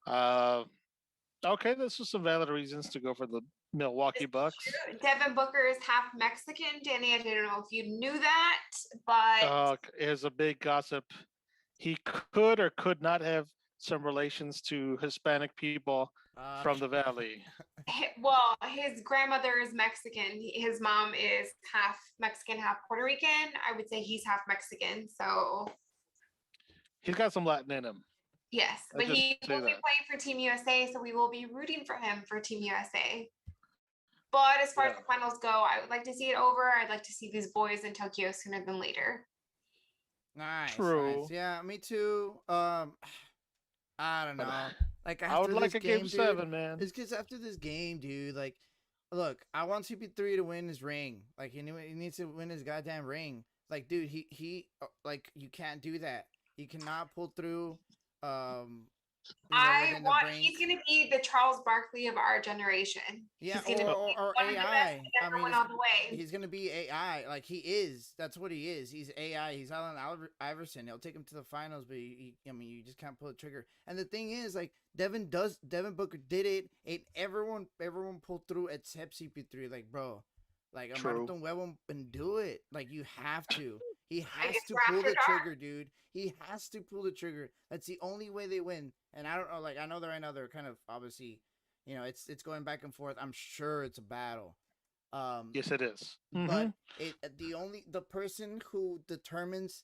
Uh, okay, this was some valid reasons to go for the Milwaukee This is Bucks. true. Devin Booker is half Mexican. Danny, I don't know if you knew that, but Is a big gossip. He could or could not have some relations to Hispanic people Uh, from the Valley. well, his grandmother is Mexican. His mom is half Mexican, half Puerto Rican. I would say he's half Mexican. So He's got some Latin in him. yes, Let's but just he say will be that. playing for Team USA. So we will be rooting for him for Team USA. But as far as Yeah. the finals go, I would like to see it over. I'd like to see these boys in Tokyo sooner than later. nice, True. nice. Yeah, me too. I don't But know. Like I would after like this a game game, dude. 7, man. It's because after this game, dude. Like, look, I want CP3 to win his ring. Like, he needs to win his goddamn ring. Like, dude, like, you can't do that. You cannot pull through. I Within the want brink. he's gonna be the Charles Barkley of our generation. Yeah, He's gonna be or one of the best AI. that ever went all the way. He's gonna be AI. Like he is. That's what he is. He's AI. He's Allen Iverson. He'll take him to the finals, but I mean, you just can't pull the trigger. And the thing is, like Devin Booker did it, and everyone pulled through except CP3. Like, bro, like True. Amarton Huevo and do it. Like you have to. He has it's to pull after the dark. trigger, dude. He has to pull the trigger. That's the only way they win. And I don't know. Like I know right now they're kind of obviously. You know, it's going back and forth. I'm sure it's a battle. Yes, it is. But the person who determines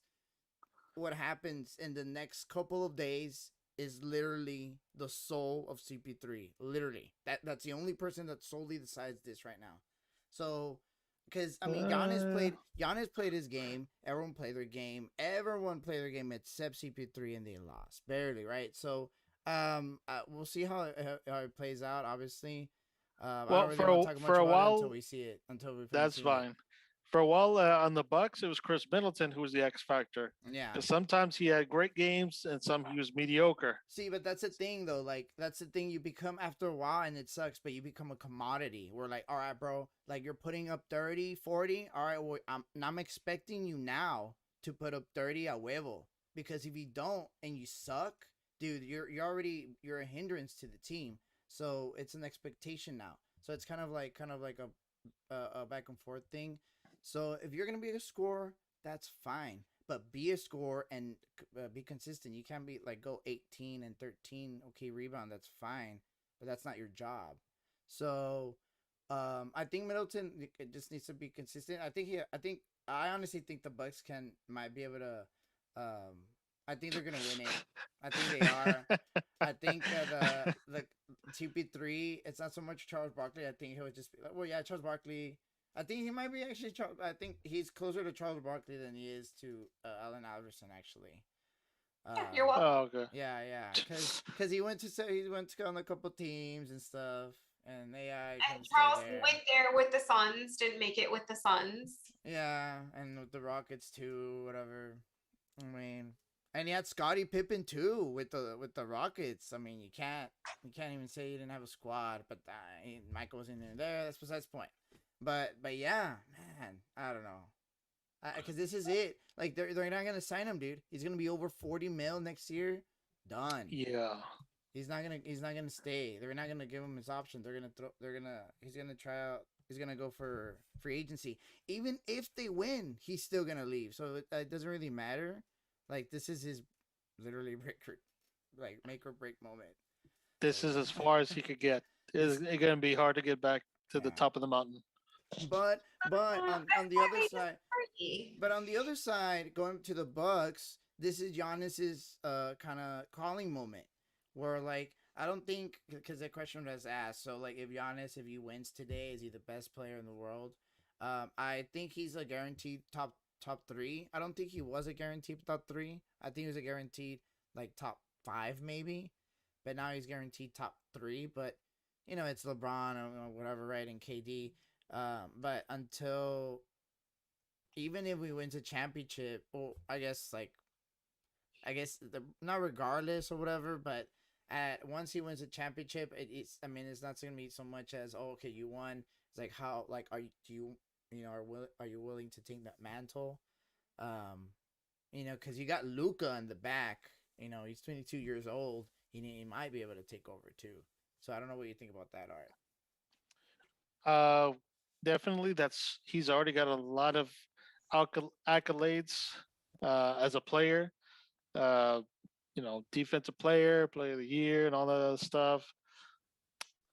what happens in the next couple of days is literally the soul of CP3. Literally, that's the only person that solely decides this right now. So, because I mean, Giannis played his game. Everyone played their game. Everyone played their game except CP3, and they lost barely, right? So. We'll see how it plays out. Obviously, I don't really want to talk much about it until we see it. Until we that's see fine. For a while on the Bucks, it was Chris Middleton who was the X factor. Yeah. Because sometimes he had great games and some he was mediocre. See, but that's the thing though. Like that's the thing. You become after a while, and it sucks. But you become a commodity. We're like, all right, bro. Like you're putting up 30, 40. All right, well, I'm expecting you now to put up 30 a huevo. Because if you don't and you suck, dude, you're a hindrance to the team. So it's an expectation now. So it's kind of like a back and forth thing. So if you're gonna be a scorer, that's fine. But be a scorer and be consistent. You can't be like go 18 and 13. Okay, rebound. That's fine, but that's not your job. So I think Middleton just needs to be consistent. I honestly think the Bucks might be able to. I think they're gonna win it. I think they are. I think the TP3. It's not so much Charles Barkley. I think he'll just be like, well, yeah, Charles Barkley. I think he might be actually. I think he's closer to Charles Barkley than he is to Allen Iverson. Actually. You're welcome. Oh, okay. Yeah, because he went to go on a couple teams and stuff, and AI. And Charles went there with the Suns, didn't make it with the Suns. Yeah, and with the Rockets too, whatever. I mean, and he had Scottie Pippen too with the Rockets. I mean, you can't even say he didn't have a squad, but Michael was in there. That's besides the point. But yeah, man, I don't know. Because this is it. Like they're not gonna sign him, dude. He's gonna be over 40 mil next year. Done. Yeah. He's not gonna stay. They're not gonna give him his option. He's gonna try out. He's gonna go for free agency. Even if they win, he's still gonna leave. So it doesn't really matter. Like this is his literally make or break moment. This is as far as he could get. It's gonna be hard to get back to the top of the mountain. But on the other side, going to the Bucks, this is Giannis's kind of calling moment, where like I don't think because the question was asked. So like if he wins today, is he the best player in the world? I think he's a guaranteed top 3. I don't think he was a guaranteed top 3. I think he was a guaranteed like top 5 maybe, but now he's guaranteed top 3. But you know it's LeBron or whatever, right? And KD. But until even if we win the championship, well, I guess not regardless or whatever, but at once he wins a championship, it's I mean it's not gonna be so much as okay you won. It's like how like are you willing to take that mantle? Because you got Luca in the back. He's 22 years old. He might be able to take over too. So I don't know what you think about that, Art. Uh, Definitely, he's already got a lot of accolades as a player. Uh, defensive player of the year, and all that other stuff.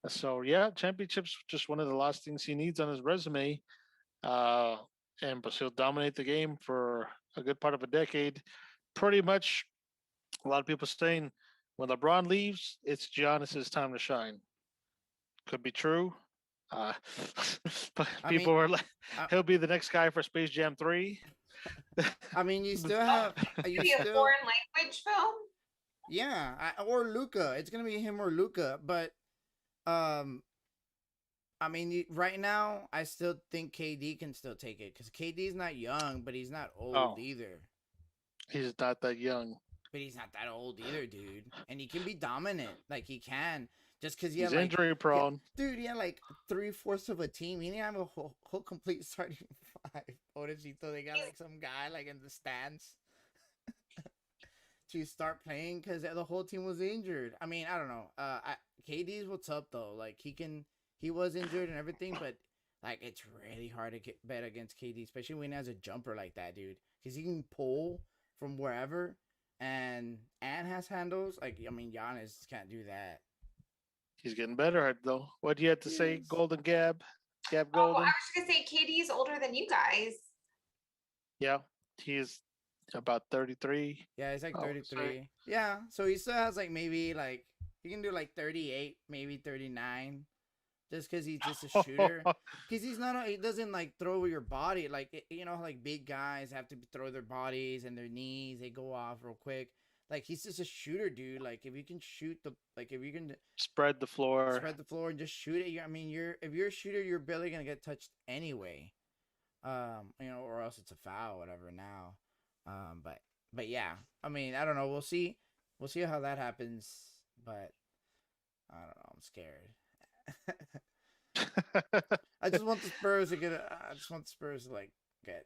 So yeah, championships just one of the last things he needs on his resume. Uh, and but he'll dominate the game for a good part of a decade. Pretty much, a lot of people saying when LeBron leaves, it's Giannis's time to shine. Could be true. Uh, but I people mean, were like, I, he'll be the next guy for Space Jam 3. I mean, you still have you Be a still foreign language film. yeah, or Luca. It's gonna be him or Luca, but um, I mean, right now I still think KD can still take it because KD's not young, but he's not old either. He's not that young. But he's not that old either, dude. And he can be dominant, like he can. Just because He's injury prone. Dude, he had like 3/4 of a team. He didn't have a whole complete starting five. Odachito, they got like some guy like in the stands to start playing because the whole team was injured. I mean, I don't know. KD's what's up though. Like he was injured and everything, but like it's really hard to bet against KD, especially when he has a jumper like that, dude. Because he can pull from wherever and has handles. Like I mean, Giannis can't do that. He's getting better at it, though. What do you have to say, Golden Gab? Gab Golden? Oh, I was gonna say KD's older than you guys. Yeah, he's about 33. Yeah, he's like 33. Yeah, so he still has like maybe like he can do like 38, maybe 39, just because he's just a shooter. Because he doesn't like throw your body like like big guys have to throw their bodies and their knees. They go off real quick. Like he's just a shooter, dude. Like if you can if you can spread the floor and just shoot it. I mean, if you're a shooter, you're barely gonna get touched anyway. Or else it's a foul, whatever. Now, but yeah. I mean, I don't know. We'll see how that happens. But I don't know. I'm scared. I just want the Spurs to like get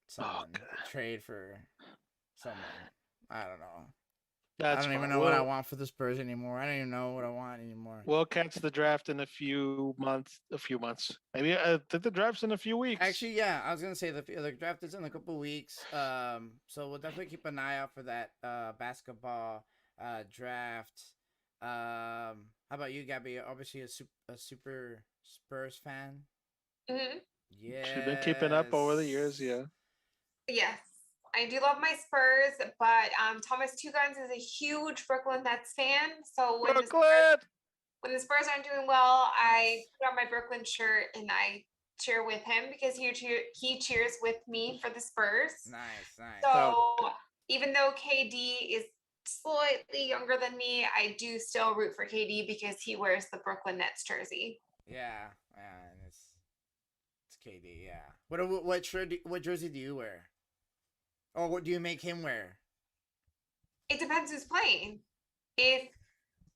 someone trade for someone. I don't know. I don't even know what I want for the Spurs anymore. I don't even know what I want anymore. We'll catch the draft in a few months. Maybe I think the draft's in a few weeks. Actually, yeah, I was gonna say the draft is in a couple weeks. So we'll definitely keep an eye out for that basketball draft. How about you, Gabby? Obviously a super Spurs fan. Mm-hmm. Yeah, she's been keeping up over the years. Yeah. Yes. I do love my Spurs, but Thomas Two Guns is a huge Brooklyn Nets fan. So when the Spurs aren't doing well, I put on my Brooklyn shirt and I cheer with him because he cheers with me for the Spurs. Nice. So even though KD is slightly younger than me, I do still root for KD because he wears the Brooklyn Nets jersey. Yeah, and it's KD. Yeah. What jersey do you wear? Or what do you make him wear? It depends who's playing. If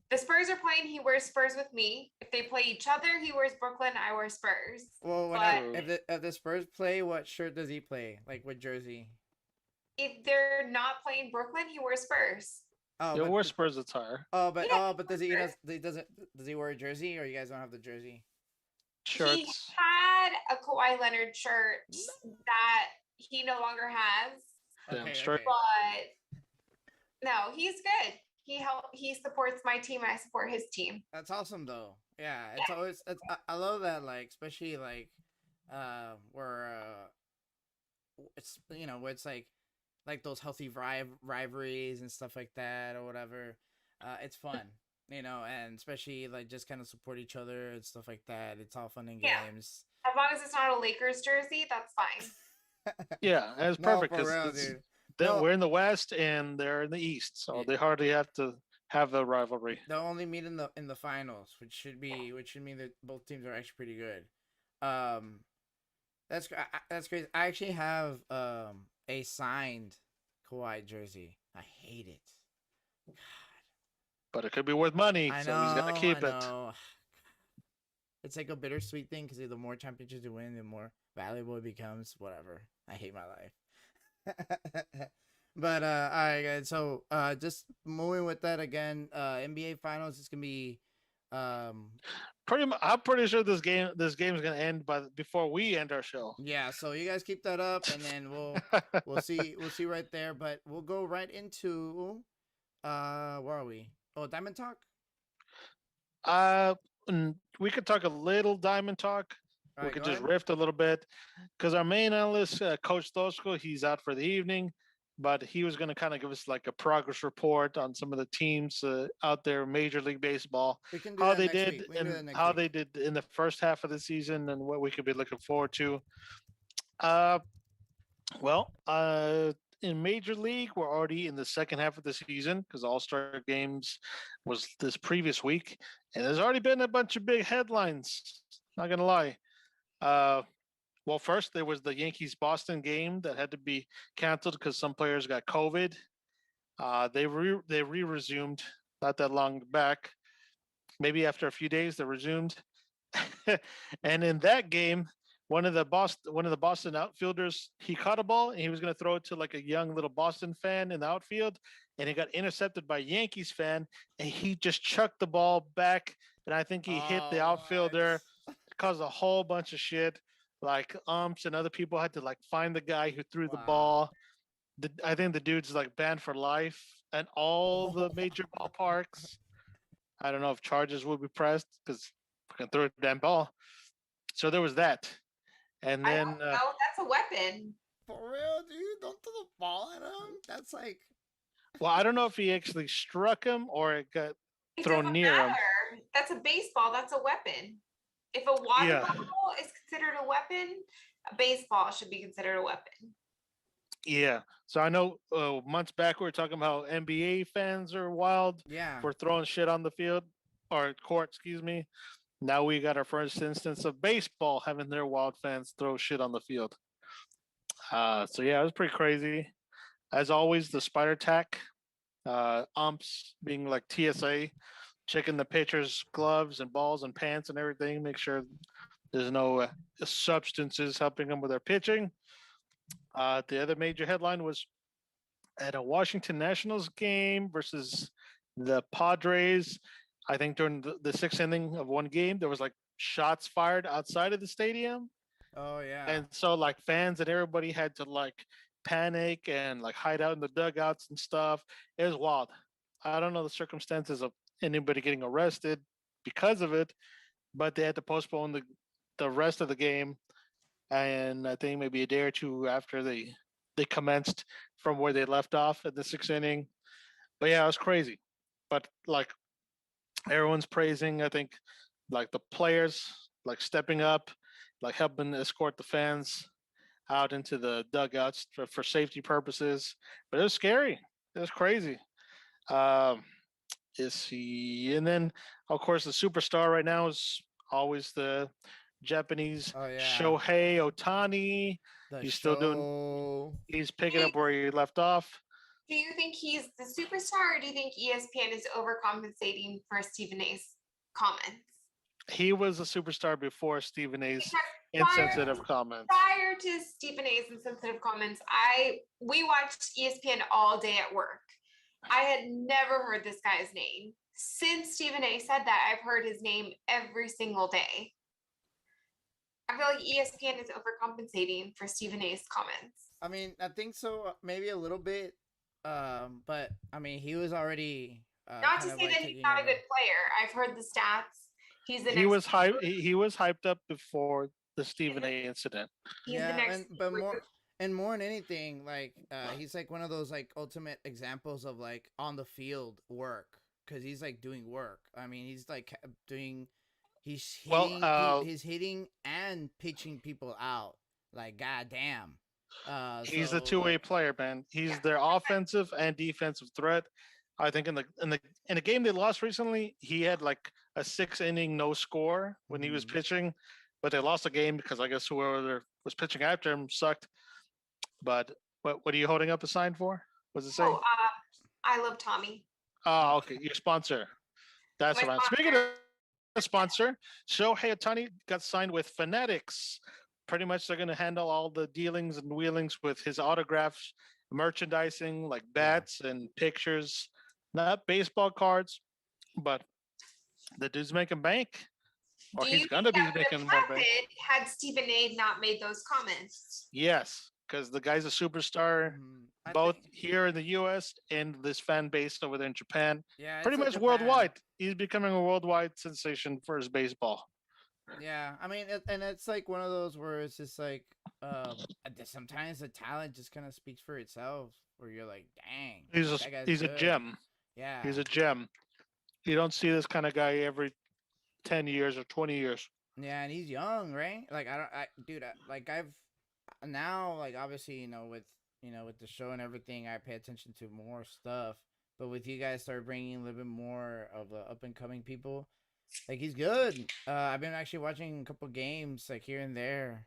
the Spurs are playing, he wears Spurs with me. If they play each other, he wears Brooklyn, I wear Spurs. Well, if the Spurs play, what shirt does he play? Like what jersey? If they're not playing Brooklyn, he wears Spurs. Oh, he wears Spurs attire. But does he wear a jersey, or you guys don't have the jersey? Shirts. He had a Kawhi Leonard shirt that he no longer has. Okay. But no, he's good. He supports my team and I support his team. That's awesome though. Yeah, it's always I love that, like especially like where it's where it's like those healthy rivalries and stuff like that or whatever. It's fun. And especially like just kind of support each other and stuff like that. It's all fun and games. As long as it's not a Lakers jersey, that's fine. Yeah, that's perfect because we're in the West and they're in the East, so they hardly have to have a rivalry. They'll only meet in the finals, which should mean that both teams are actually pretty good. That's crazy. I actually have a signed Kawhi jersey. I hate it. God. but it could be worth money, I know, so he's gonna keep I it. know. It's like a bittersweet thing because the more championships you win, the more valuable it becomes. Whatever. I hate my life. But all right, guys. So just moving with that again. NBA Finals is gonna be I'm pretty sure this game is gonna end before we end our show. yeah. So you guys keep that up, and then we'll see right there. But we'll go right into where are we? Oh, Diamond Talk. We could talk a little Diamond Talk. All We right, could go just ahead. riff a little bit because our main analyst, Coach Stosko, he's out for the evening, but he was going to kind of give us like a progress report on some of the teams out there, in Major League Baseball, We can do how that they next did week. We can do that and next how week. they did in the first half of the season, and what we could be looking forward to. Uh, in Major League, we're already in the second half of the season because All-Star games was this previous week, and there's already been a bunch of big headlines. Not gonna lie. Uh, first there was the Yankees Boston game that had to be canceled because some players got COVID. They resumed not that long back. Maybe after a few days, they resumed. And in that game, one of the Boston outfielders, he caught a ball and he was going to throw it to like a young little Boston fan in the outfield, and it got intercepted by a Yankees fan, and he just chucked the ball back, and I think he hit the outfielder, caused a whole bunch of shit. Like umps and other people had to like find the guy who threw the ball. I think the dude's like banned for life at all the major ballparks. I don't know if charges will be pressed because I can throw a damn ball. So there was that. And I then, don't know. That's a weapon. For real, dude? Don't throw the ball at him. That's like. well, I don't know if he actually struck him or it got It thrown doesn't near him. matter. That's a baseball. That's a weapon. If a water Yeah. bottle is considered a weapon, a baseball should be considered a weapon. Yeah. So I know months back we were talking about NBA fans are wild Yeah. for throwing shit on the field or court, excuse me. Now we got our first instance of baseball having their wild fans throw shit on the field. So yeah, it was pretty crazy. As always, the spider tack, umps being like TSA, checking the pitcher's gloves and balls and pants and everything, make sure there's no substances helping them with their pitching. The other major headline was at a Washington Nationals game versus the Padres. I think during the sixth inning of one game, there was like shots fired outside of the stadium. Oh yeah. And so like fans and everybody had to like panic and like hide out in the dugouts and stuff. It was wild. I don't know the circumstances of anybody getting arrested because of it, but they had to postpone the rest of the game. And I think maybe a day or two after they commenced from where they left off at the sixth inning. But yeah, it was crazy. But like everyone's praising, I think, like the players like stepping up, like helping escort the fans out into the dugouts for safety purposes. But it was scary. It was crazy. Um, is he? And then, of course, the superstar right now is always the Japanese Shohei Ohtani. He's still doing. He's picking up where he left off. Do you think he's the superstar, or do you think ESPN is overcompensating for Stephen A's comments? He was a superstar before Stephen A's insensitive comments. Prior to Stephen A's insensitive comments, we watched ESPN all day at work. I had never heard this guy's name. Since Stephen A said that, I've heard his name every single day. I feel like ESPN is overcompensating for Stephen A's comments. I mean, I think so, maybe a little bit. But I mean, he was already not to say that he's not a good player. I've heard the stats. He was hyped up before the Stephen A incident. But more than anything, like he's like one of those like ultimate examples of like on the field work, because he's like doing work. I mean, he's like he's hitting and pitching people out. Like goddamn. He's a two-way player, man. He's their offensive and defensive threat. I think in the game they lost recently, he had like a 6-inning no score when he was pitching, but they lost the game because I guess whoever was pitching after him sucked. But what are you holding up a sign for? What's it say? I love Tommy. Oh, okay. Your sponsor. That's My right. Speaking sponsor. of sponsor, Shohei Otani got signed with Fanatics. Pretty much, they're going to handle all the dealings and wheelings with his autographs, merchandising like Yeah. bats and pictures, not baseball cards, but the dude's making bank, or Do you he's think gonna be that would have making more bank. happened had Stephen A. not made those comments? Yes, because the guy's a superstar, I both think. here in the U.S. and this fan base over there in Japan. Yeah, Pretty it's a much Japan. worldwide. He's becoming a worldwide sensation for his baseball. Yeah, I mean, and it's like one of those where it's just like, sometimes the talent just kind of speaks for itself. Where you're like, dang, He's like, a that guy's he's a good. gem. Yeah. He's a gem. You don't see this kind of guy every 10 years or 20 years. Yeah, and he's young, right? Like dude, like I've now, like obviously, with the show and everything, I pay attention to more stuff. But with you guys, start bringing a little bit more of the up and coming people. Like he's good. I've been actually watching a couple games like here and there.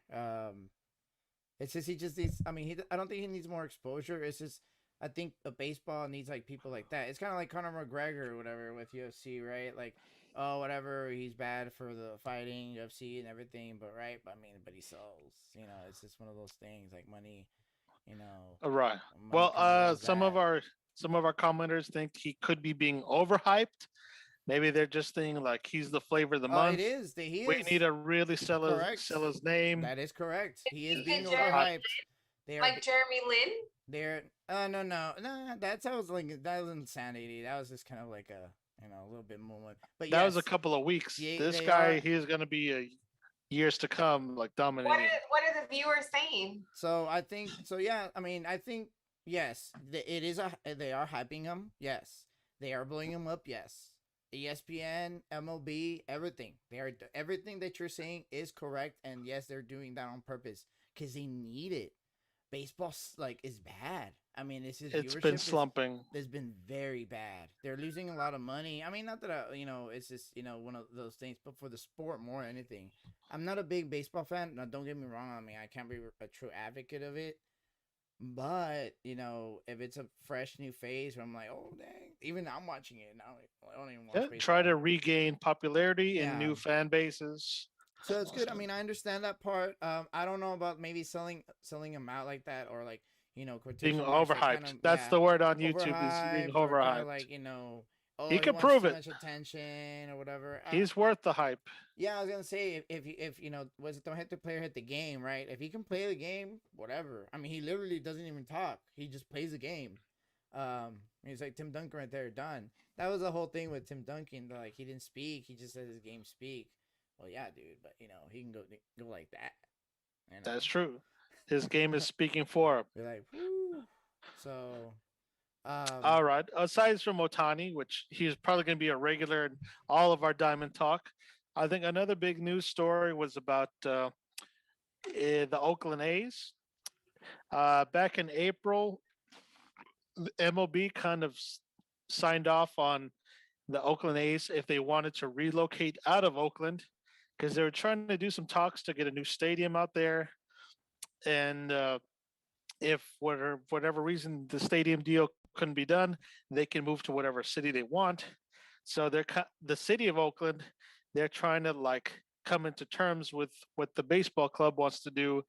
It's just he just needs. I mean, I don't think he needs more exposure. It's just I think the baseball needs like people like that. It's kind of like Conor McGregor or whatever with UFC, right? Like, oh, whatever, he's bad for the fighting UFC and everything, but right. But I mean, but he sells. It's just one of those things like money. All right. Money Well, kind of does some of that. our commenters think he could be being overhyped. Maybe they're just thinking like he's the flavor of the It month. is. He We is need to really correct. sell his name. That is correct. He is You being get Jeremy overhyped. They are. like Jeremy Lin. They're no. That sounds like that was insanity. That was just kind of like a little bit more. But That was a yes, couple of weeks. yeah, This they guy, are. he is going to be years to come, like dominating. What are the viewers saying? So I think so. Yeah, I mean, I think yes, it is they are hyping him. Yes, they are blowing him up. Yes, ESPN, MLB, everything. They are everything that you're saying is correct, and yes, they're doing that on purpose because they need it. Baseball like is bad. I mean, It's been viewership slumping. has been very bad. They're losing a lot of money. I mean, not that it's just one of those things, but for the sport more than anything. I'm not a big baseball fan. Now, don't get me wrong. I mean, I can't be a true advocate of it, but if it's a fresh new phase, where I'm like, oh dang, even I'm watching it now. I don't even watch Yeah, baseball. try to regain popularity in Yeah. new fan bases. So it's good. I mean, I understand that part. I don't know about maybe selling them out like that, or like Being quotation marks, overhyped. kind of, That's yeah, the word on YouTube is being overhyped, or kind of overhyped. like oh, He he could wants prove too it. much attention or whatever. He's worth the hype. Yeah, I was gonna say if was it don't hit the player hit the game, right? If he can play the game, whatever. I mean, he literally doesn't even talk. He just plays the game. He's like Tim Duncan right there, done. That was the whole thing with Tim Duncan. Like he didn't speak. He just let his game speak. Well, yeah, dude, but he can go like that. That's true. His game is speaking for him. You're like, whoo. So, All right. Aside from Otani, which he's probably going to be a regular in all of our Diamond Talk, I think another big news story was about the Oakland A's. Back in April, the MLB kind of signed off on the Oakland A's if they wanted to relocate out of Oakland because they were trying to do some talks to get a new stadium out there. And if for whatever reason the stadium deal couldn't be done, they can move to whatever city they want. So the city of Oakland, they're trying to like come into terms with what the baseball club wants to do,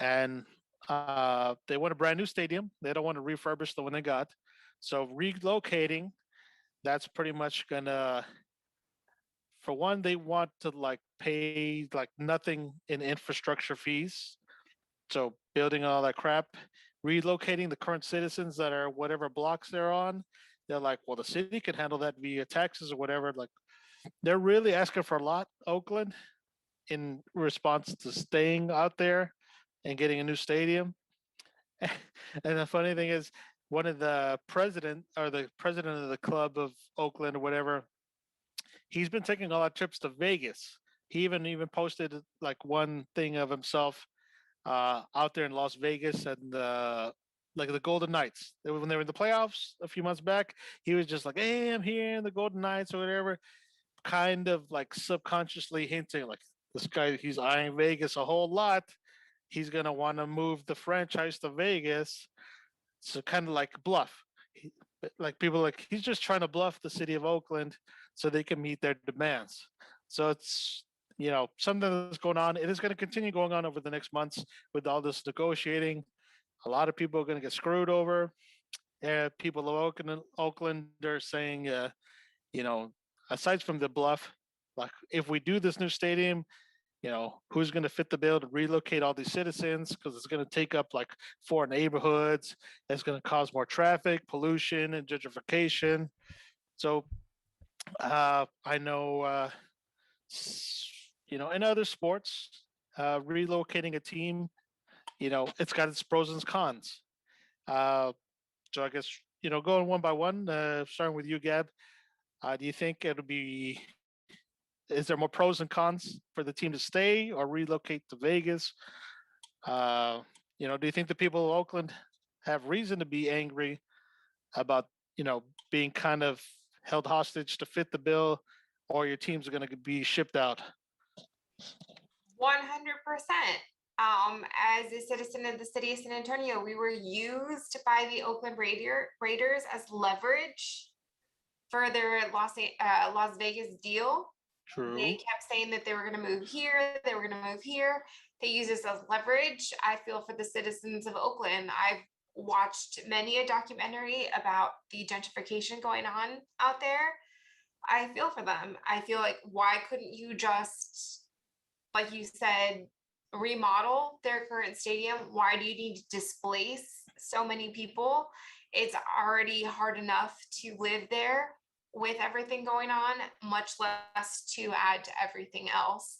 and they want a brand new stadium. They don't want to refurbish the one they got. So relocating, that's pretty much gonna. For one, they want to like pay like nothing in infrastructure fees. So building all that crap, relocating the current citizens that are whatever blocks they're on, they're like, well, the city can handle that via taxes or whatever. Like they're really asking for a lot, Oakland, in response to staying out there and getting a new stadium. And the funny thing is, one of the president or the president of the club of Oakland or whatever, he's been taking a lot of trips to Vegas. He even posted like one thing of himself out there in Las Vegas and like the Golden Knights. When they were in the playoffs a few months back, he was just like, "Hey, I'm here in the Golden Knights" or whatever, kind of like subconsciously hinting like this guy he's eyeing Vegas a whole lot. He's gonna want to move the franchise to Vegas. So kind of like bluff. like people like he's just trying to bluff the city of Oakland so they can meet their demands. So it's something that's going on. It is going to continue going on over the next months with all this negotiating. A lot of people are going to get screwed over. People of Oakland are saying, you know, aside from the bluff, like if we do this new stadium, who's going to fit the bill to relocate all these citizens? Because it's going to take up like 4 neighborhoods. It's going to cause more traffic, pollution, and gentrification. So I know, in other sports, relocating a team, it's got its pros and cons. Uh, so I guess, going one by one, starting with you, Gab, do you think is there more pros and cons for the team to stay or relocate to Vegas? Do you think the people of Oakland have reason to be angry about, being kind of held hostage to fit the bill, or your teams are going to be shipped out? 100%. As a citizen of the city of San Antonio, we were used by the Oakland Raiders as leverage for their Las Vegas deal. True. They kept saying that they were going to move here, they were going to move here. They use this as leverage. I feel for the citizens of Oakland. I've watched many a documentary about the gentrification going on out there. I feel for them. I feel like, why couldn't you just, like you said, remodel their current stadium? Why do you need to displace so many people? It's already hard enough to live there with everything going on, much less to add to everything else.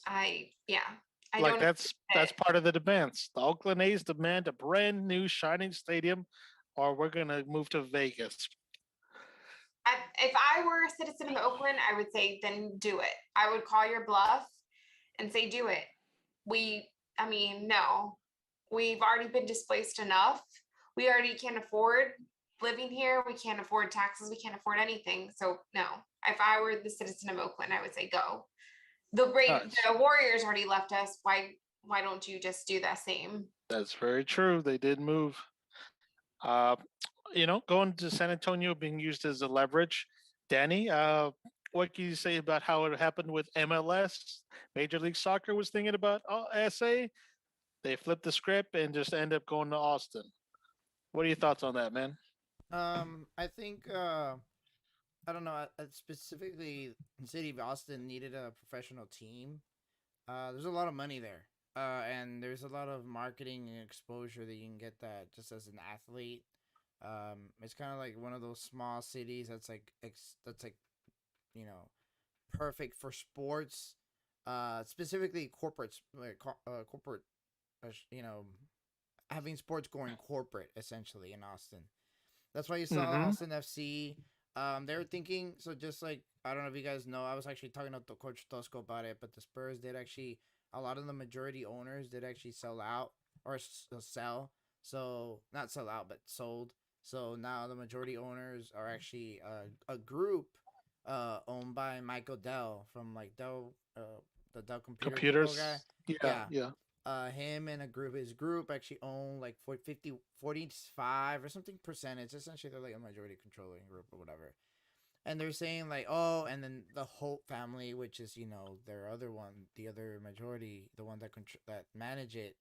That's part of the demands. The Oakland A's demand a brand new shining stadium, or we're gonna move to Vegas. If I were a citizen of Oakland, I would say, then do it. I would call your bluff and say, do it. No, we've already been displaced enough. We already can't afford living here. We can't afford taxes. We can't afford anything. So no, if I were the citizen of Oakland, I would say go. The Warriors already left us. Why don't you just do that same? That's very true. They did move. Going to San Antonio being used as a leverage. Danny, what can you say about how it happened with MLS? Major League Soccer was thinking about SA. They flipped the script and just ended up going to Austin. What are your thoughts on that, man? I think I don't know. Specifically, the city of Austin needed a professional team. There's a lot of money there, and there's a lot of marketing and exposure that you can get that just as an athlete. It's kind of like one of those small cities that's like perfect for sports. Specifically corporate, corporate. Having sports going corporate essentially in Austin. That's why you saw Austin FC. They were thinking, so just like, I don't know if you guys know, I was actually talking to Coach Tosco about it, but the Spurs did actually, a lot of the majority owners did actually sell out or sell. So not sell out, but sold. So now the majority owners are actually a group owned by Michael Dell from like Dell, the Dell computers guy. Yeah. Him and his group actually own like 45 or something percentage. Essentially, they're like a majority controlling group or whatever. And they're saying like, oh, and then the Hope family, which is their other one, the other majority, the one that manage it.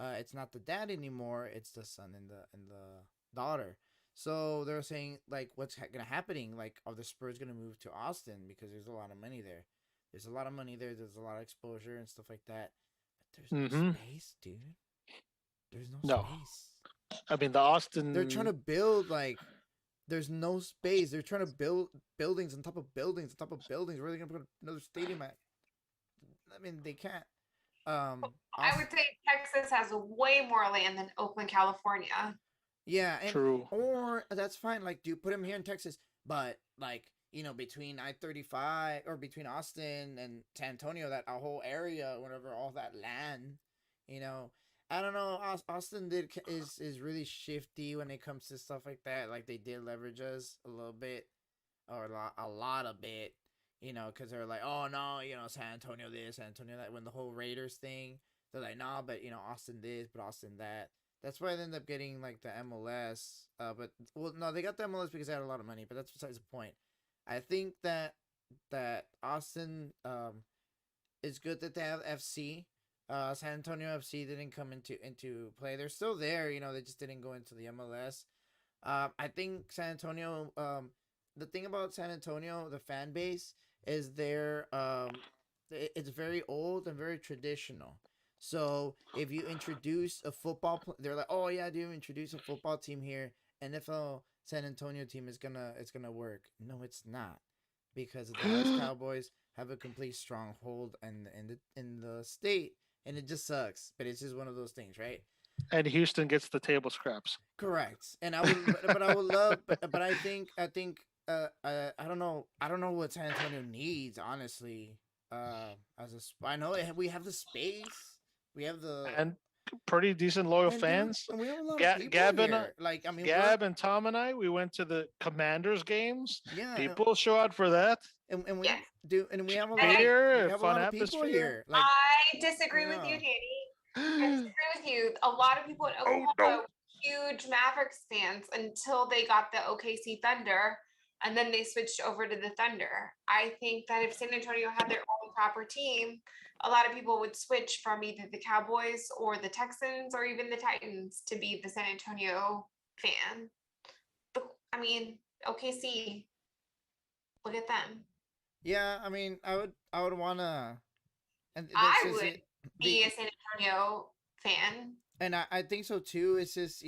It's not the dad anymore. It's the son and the daughter. So they're saying like, what's gonna happening? Like, are the Spurs gonna move to Austin because there's a lot of money there? There's a lot of money there. There's a lot of exposure and stuff like that. There's no space, dude. There's no space. I mean, the Austin. They're trying to build like. There's no space. They're trying to build buildings on top of buildings on top of buildings. Where are they gonna put another stadium at? I mean, they can't. I would say Texas has way more land than Oakland, California. Yeah, and, true. Or that's fine. Like, do put them here in Texas, but like between I-35 or between Austin and San Antonio, that whole area, whatever, all that land, I don't know. Austin is really shifty when it comes to stuff like that. Like they did leverage us a little bit, or a lot of bit, because they're like, oh no, San Antonio this, San Antonio that. When the whole Raiders thing, they're like, nah, but Austin this, but Austin that. That's why they ended up getting like the MLS. But well, no, they got the MLS because they had a lot of money. But that's besides the point. I think that Austin it's good that they have FC. San Antonio FC didn't come into play. They're still there, they just didn't go into the MLS. I think San Antonio. The thing about San Antonio, the fan base is it's very old and very traditional. So if you introduce a they're like, oh yeah, do you introduce a football team here? NFL San Antonio team it's gonna work. No, it's not, because the Dallas Cowboys have a complete stronghold in the state, and it just sucks. But it's just one of those things, right? And Houston gets the table scraps. Correct. And I would, but I would love, but I think I don't know what San Antonio needs, honestly. I know we have the space, we have the and pretty decent loyal fans. and we have a lot of people here. Like, I mean, Gab and Tom and I, we went to the Commanders games. Yeah, people show out for that. And we we have a fun lot of people here. Like, I disagree with you, Danny. I disagree with you. A lot of people in Oklahoma were huge Mavericks fans until they got the OKC Thunder, and then they switched over to the Thunder. I think that if San Antonio had their own proper team, a lot of people would switch from either the Cowboys or the Texans or even the Titans to be the San Antonio fan. But, I mean, OKC, look at them. Yeah, I mean, I would want to. And I would be a San Antonio fan. And I think so too. It's just,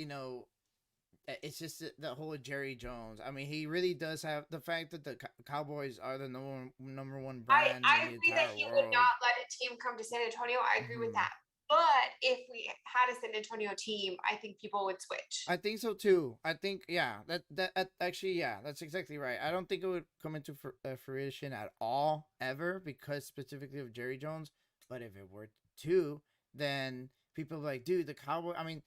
it's just the whole Jerry Jones. I mean, he really does have the fact that the Cowboys are the number one brand. I agree that he would not let a team come to San Antonio. I agree with that. But if we had a San Antonio team, I think people would switch. I think so too. I think, yeah, that actually, yeah, that's exactly right. I don't think it would come into fruition at all, ever, because specifically of Jerry Jones. But if it were to, then people are like, dude, the Cowboys, I mean,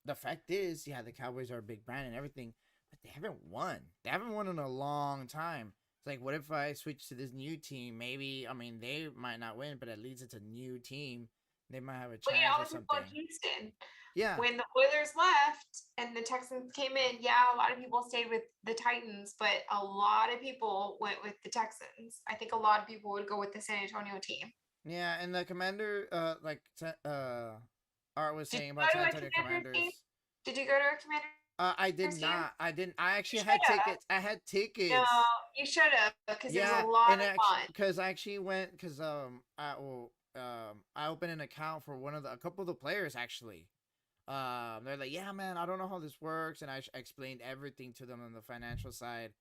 the fact is, yeah, the Cowboys are a big brand and everything, but they haven't won. They haven't won in a long time. It's like, what if I switch to this new team? Maybe, I mean, they might not win, but at least it's a new team. They might have a chance or something. Houston. Yeah. When the Oilers left and the Texans came in, yeah, a lot of people stayed with the Titans, but a lot of people went with the Texans. I think a lot of people would go with the San Antonio team. Yeah, and the Commander, Art was saying about San Antonio Commanders. Did you go to a Commander? I did not. I didn't. I actually had tickets. I had tickets. No, you should have, because it was a lot of fun. Because I actually went, because I opened an account for a couple of the players actually. They're like, yeah, man, I don't know how this works, and I explained everything to them on the financial side.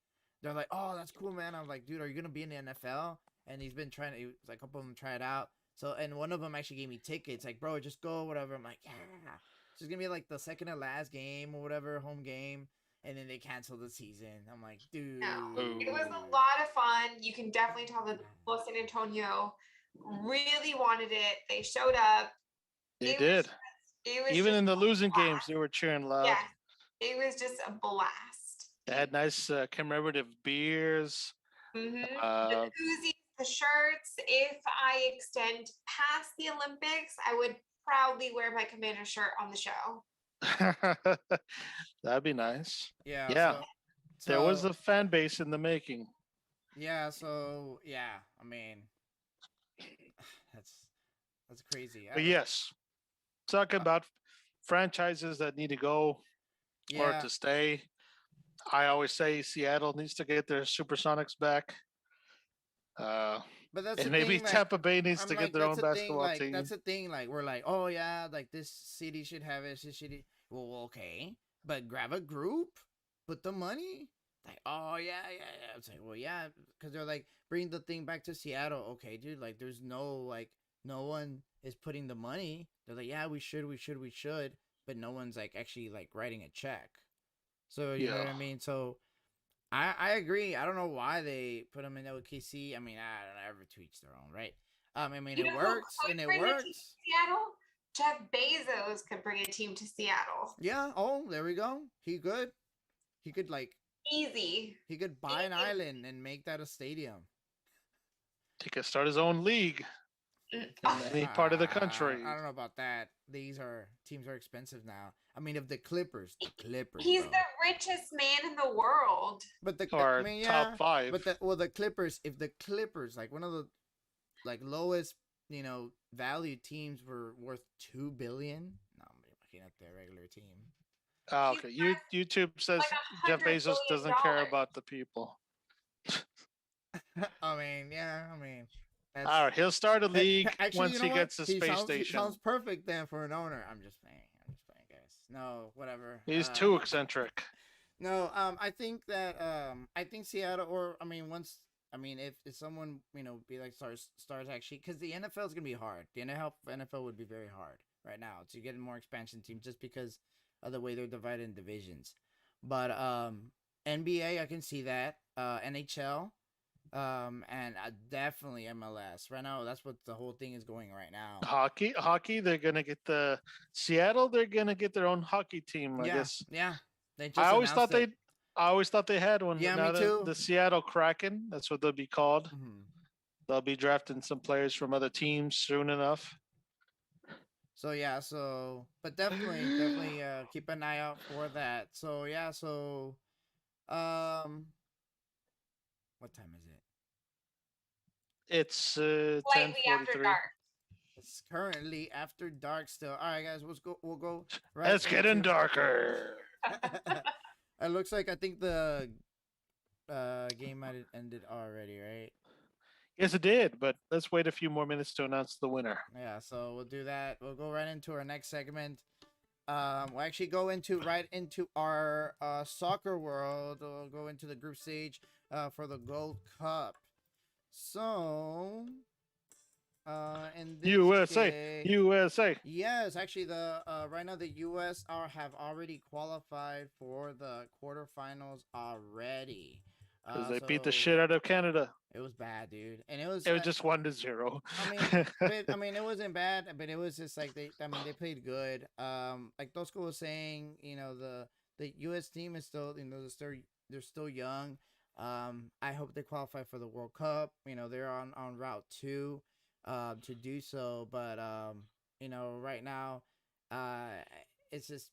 They're like, oh, that's cool, man. I'm like, dude, are you gonna be in the NFL? And he's been trying to, like, a couple of them try it out. So, and one of them actually gave me tickets, like, bro, just go, whatever. I'm like, yeah. It's just gonna be like the second to last game or whatever, home game. And then they canceled the season. I'm like, dude. No, it was a lot of fun. You can definitely tell that San Antonio really wanted it. They showed up. They did. Even in the losing games, they were cheering loud. Yeah, it was just a blast. They had nice commemorative beers. Mm-hmm. The koozies, the shirts. If I extend past the Olympics, I would proudly wear my Commander shirt on the show. That'd be nice. Yeah. Yeah. So, there was a fan base in the making. Yeah. So yeah, I mean, that's crazy. But yes, talking about franchises that need to go or to stay. I always say Seattle needs to get their Supersonics back. But that's and maybe thing, Tampa Bay needs to get their own basketball team. That's the thing. Like, we're like, oh yeah, like this city should have it. This city. Well, okay, but grab a group, put the money. Like, oh yeah. It's like, well, yeah, because they're like, bring the thing back to Seattle. Okay, dude. Like, there's no one is putting the money. They're like, yeah, we should, but no one's like actually like writing a check. So you know what I mean. So I agree. I don't know why they put them in OKC. I mean, I don't know, every to each their own, right? I mean, it works, and it works. Seattle, Jeff Bezos could bring a team to Seattle. Yeah. Oh, there we go. He could like easy. He could buy an island and make that a stadium. He could start his own league. in any part of the country. I don't know about that. Teams are expensive now. I mean, if the Clippers, He's bro. the richest man in the world. But Or top 5. But the Clippers, if the Clippers, like one of the lowest, value teams were worth $2 billion. No, I'm looking at their regular team. Oh, okay. YouTube says like Jeff Bezos doesn't care about the people. I mean, yeah. I mean, all right. He'll start a league once he gets the space station. He sounds perfect then for an owner. I'm just playing, guys. No, whatever. He's too eccentric. No, I think that I think Seattle, or if someone be like stars actually, because the NFL is gonna be hard. The NFL would be very hard right now to get more expansion teams just because of the way they're divided in divisions. But NBA, I can see that. NHL, and definitely MLS. Right now, that's what the whole thing is going right now. Hockey. They're gonna get Seattle. They're gonna get their own hockey team. I guess. Yeah. I always thought they had one. Yeah, now me too. The Seattle Kraken. That's what they'll be called. Mm-hmm. They'll be drafting some players from other teams soon enough. So yeah, but definitely keep an eye out for that. So yeah, what time is it? It's slightly after dark. It's currently after dark still. All right, guys, we'll go right. It's getting darker. It looks like I think the game might have ended already, right? Yes, it did, but let's wait a few more minutes to announce the winner. Yeah, so we'll do that. We'll go right into our next segment. We'll actually go right into our soccer world. We'll go into the group stage for the Gold Cup. So, in this USA. Yes, actually, right now the US have already qualified for the quarterfinals already. Because they beat the shit out of Canada. It was bad, dude, and it was just 1-0. I mean, it wasn't bad, but it was just like they played good. Like Tosco was saying, the U.S. team is still, they're still young. I hope they qualify for the World Cup. They're on route 2, to do so, but right now, it's just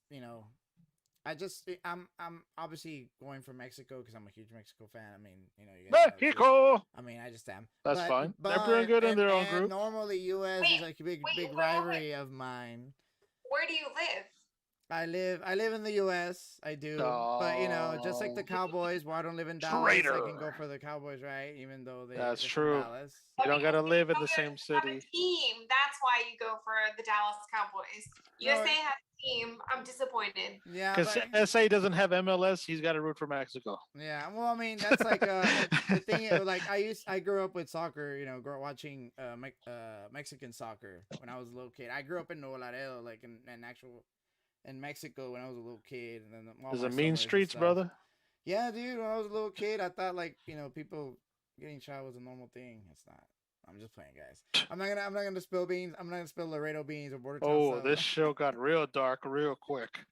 I'm obviously going for Mexico because I'm a huge Mexico fan. I mean, you guys Mexico. I just am. That's fine. They're doing good in their own group. Normally, U.S. is like a big rivalry of mine. Where do you live? I live in the U.S. I do, but just like the Cowboys, where I don't live in Dallas, Traitor. I can go for the Cowboys, right? Even though that's true. Dallas. You don't gotta live in the same city. Team. That's why you go for the Dallas Cowboys. USA has a team. I'm disappointed. Yeah, because SA doesn't have MLS. He's got to root for Mexico. Yeah, well, I mean, that's like the thing. Like I grew up with soccer. Watching Mexican soccer when I was a little kid. I grew up in Nuevo Laredo, like in Mexico when I was a little kid, and then there's a mean streets, brother. Yeah, dude. When I was a little kid, I thought people getting shot was a normal thing. It's not. I'm just playing, guys. I'm not gonna spill beans. I'm not gonna spill Laredo beans or border town. Oh, this show got real dark real quick.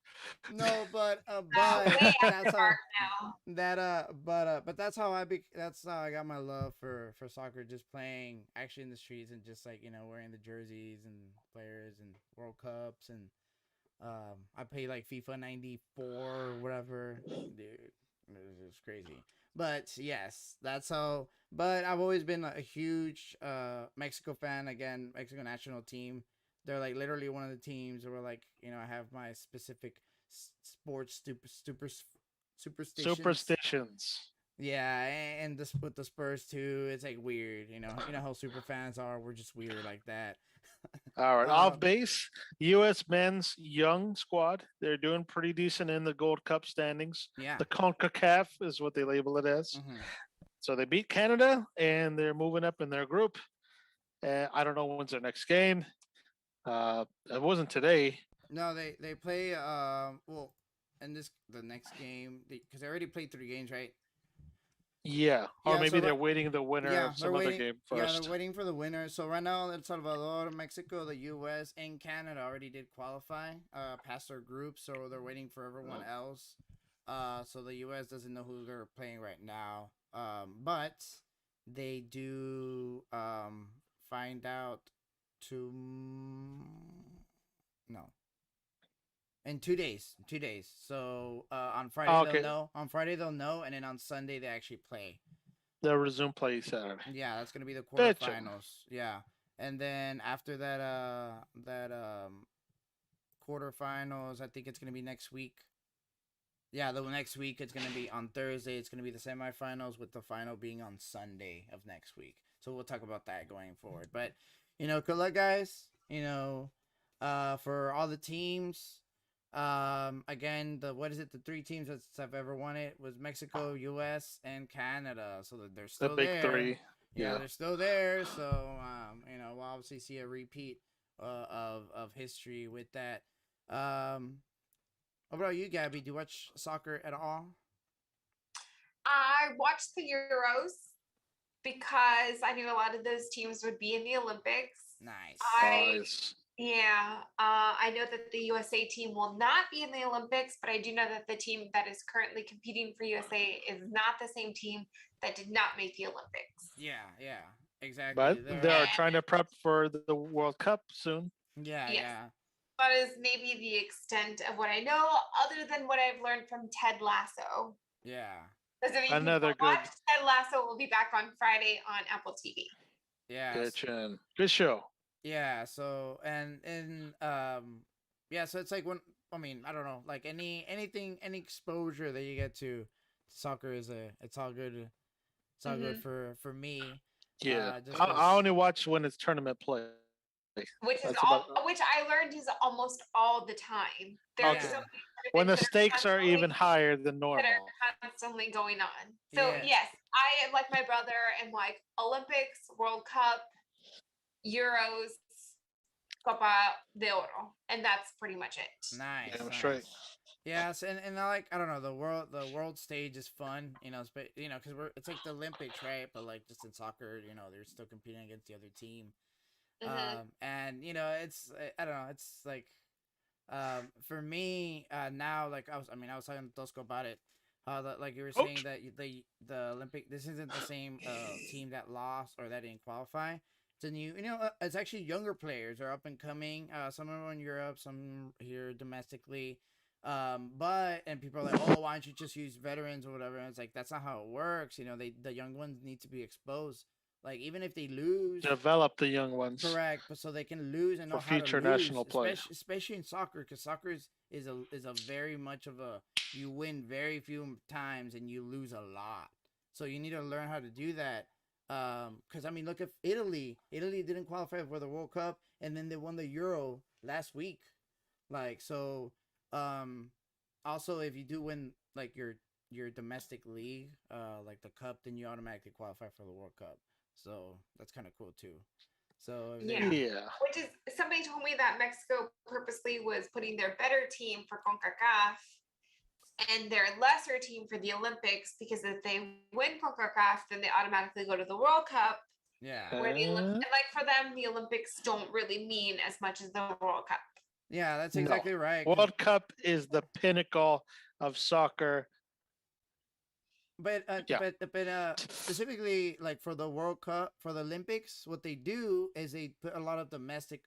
No, but that's how that's how I got my love for soccer. Just playing actually in the streets and just wearing the jerseys and players and World Cups and I played like FIFA 94 or whatever, dude. It was crazy. But yes, that's how. But I've always been a huge Mexico fan. Again, Mexico national team. They're like literally one of the teams where I have my specific sports superstitions. Yeah, and this with the Spurs too. It's like weird. You know how super fans are. We're just weird like that. All right, off base, U.S. men's young squad. They're doing pretty decent in the Gold Cup standings. Yeah. The CONCACAF is what they label it as. Mm-hmm. So they beat Canada, and they're moving up in their group. I don't know when's their next game. It wasn't today. No, they play and the next game because they already played 3 games, right? Yeah, or maybe they're waiting the winner of some other game first. Yeah, they're waiting for the winner. So right now, El Salvador, Mexico, the U.S., and Canada already did qualify past their group, so they're waiting for everyone else. So the U.S. doesn't know who they're playing right now, but they do find out to no in 2 days. 2 days. So on Friday they'll know. On Friday they'll know, and then on Sunday they actually play. They'll resume play Saturday. Yeah, that's gonna be the quarterfinals. Yeah, and then after that, quarterfinals, I think it's gonna be next week. Yeah, the next week it's gonna be on Thursday. It's gonna be the semifinals with the final being on Sunday of next week. So we'll talk about that going forward. But good luck, guys. For all the teams. Again, the 3 teams that have ever won it was Mexico, U.S., and Canada. So that they're still the big there. 3. Yeah, they're still there. So we'll obviously see a repeat of history with that. What about you, Gabby? Do you watch soccer at all? I watched the Euros because I knew a lot of those teams would be in the Olympics. Nice. I know that the USA team will not be in the Olympics, but I do know that the team that is currently competing for USA is not the same team that did not make the Olympics. Yeah, exactly. But they are trying to prep for the World Cup soon. Yeah. That is maybe the extent of what I know, other than what I've learned from Ted Lasso. Yeah. Another good. Watch Ted Lasso will be back on Friday on Apple TV. Yeah. Good show. Yeah. So so it's like I don't know, like any exposure that you get to soccer it's all good. It's all good for me. Yeah. I only watch when it's tournament play. Which I learned is almost all the time. There's so many when the stakes are even higher than normal. That are constantly going on. So yes, I, like my brother, am like Olympics, World Cup, Euros, Copa de Oro, and that's pretty much it. Nice. Yeah, that's right. Yes, and I don't know, the world stage is fun, because it's like the Olympics, right? But like just in soccer, they're still competing against the other team. Mm-hmm. And it's I don't know, it's like for me now, like I was talking to Tosco about it, like you were saying that the Olympic, this isn't the same team that lost or that didn't qualify. It's a new, it's actually younger players are up and coming. Some are in Europe, some here domestically. And people are like, oh, why don't you just use veterans or whatever? And it's like, that's not how it works. The young ones need to be exposed. Like, even if they lose, develop the young ones. Correct, but so they can lose and know for how future to lose, national play, especially in soccer, because soccer is a very much of a, you win very few times and you lose a lot. So you need to learn how to do that. Because look at Italy. Italy didn't qualify for the World Cup, and then they won the Euro last week. Like, so, also if you do win like your domestic league, like the cup, then you automatically qualify for the World Cup. So that's kind of cool too. So yeah. Which is, somebody told me that Mexico purposely was putting their better team for CONCACAF and their lesser team for the Olympics, because if they win CONCACAF, then they automatically go to the World Cup. Yeah. Where like for them, the Olympics don't really mean as much as the World Cup. Yeah, that's exactly right. World Cup is the pinnacle of soccer. But specifically, like for the World Cup, for the Olympics, what they do is they put a lot of domestic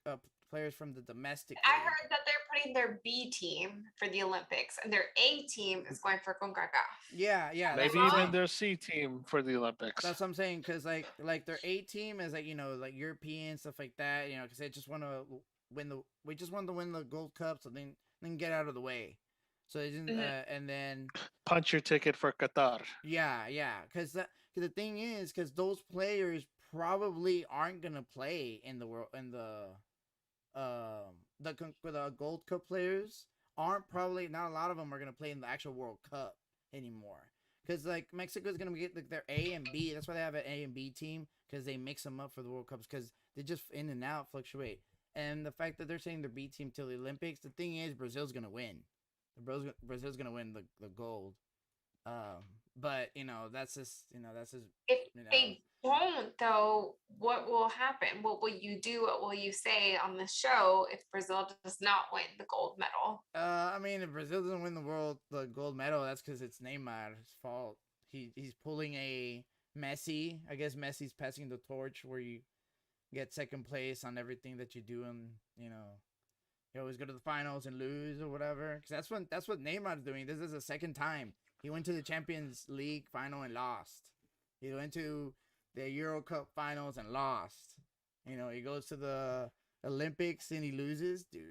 players from the domestic league. I heard that they're putting their B team for the Olympics, and their A team is going for CONCACAF. Yeah. Maybe even their C team for the Olympics. That's what I'm saying, because like their A team is like like European stuff like that, because they just want to win the Gold Cup, so then get out of the way. So they didn't, and then punch your ticket for Qatar. Yeah, because the thing is, because those players probably aren't gonna play in the world, in the Gold Cup players aren't probably, not a lot of them are gonna play in the actual World Cup anymore. Because like Mexico's gonna get like their A and B. That's why they have an A and B team, because they mix them up for the World Cups, because they just in and out fluctuate. And the fact that they're saying their B team till the Olympics, the thing is, Brazil's gonna win. Brazil's gonna win the gold, but that's just if they won't, though, what will happen? What will you do? What will you say on the show if Brazil does not win the gold medal? If Brazil doesn't win the gold medal, that's because it's Neymar's fault. He's pulling a Messi. I guess Messi's passing the torch where get second place on everything that you do, and you always go to the finals and lose or whatever. Because that's what Neymar's doing. This is the second time he went to the Champions League final and lost. He went to the Euro Cup finals and lost. He goes to the Olympics and he loses. Dude,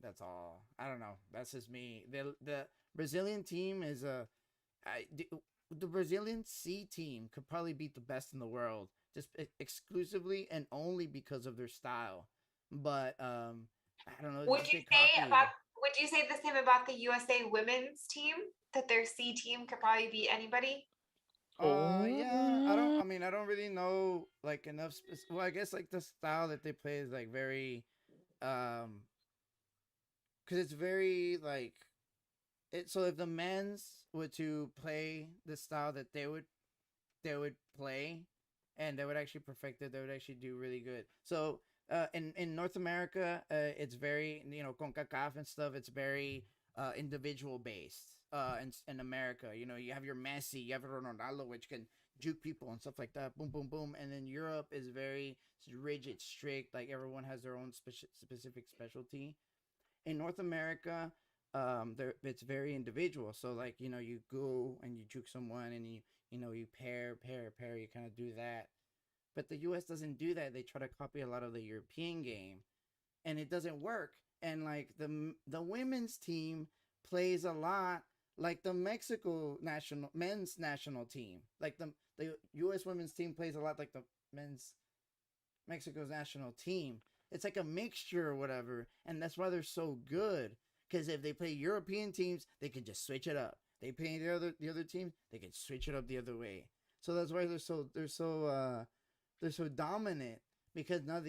that's all. I don't know. That's just me. The Brazilian team is the Brazilian C team could probably beat the best in the world, just exclusively and only because of their style. But I don't know. Would you say the same about the USA women's team? That their C team could probably beat anybody? Yeah. I don't really know like enough. Well, I guess like the style that they play is like very, because it's very like it. So if the men's were to play the style that they would play, and they would actually perfect it, they would actually do really good. So in North America, it's very CONCACAF and stuff. It's very individual based. In America, you have your Messi, you have Ronaldo, which can juke people and stuff like that. Boom, boom, boom. And then Europe is very rigid, strict. Like everyone has their own specific specialty. In North America, it's very individual. So like you go and you juke someone, and you pair, you kind of do that. But the U.S. doesn't do that. They try to copy a lot of the European game, and it doesn't work. And like the women's team plays a lot like the Mexico men's national team. Like the U.S. women's team plays a lot like the Mexico's national team. It's like a mixture or whatever, and that's why they're so good. Because if they play European teams, they can just switch it up. They play the other teams, they can switch it up the other way. So that's why they're so dominant. Because now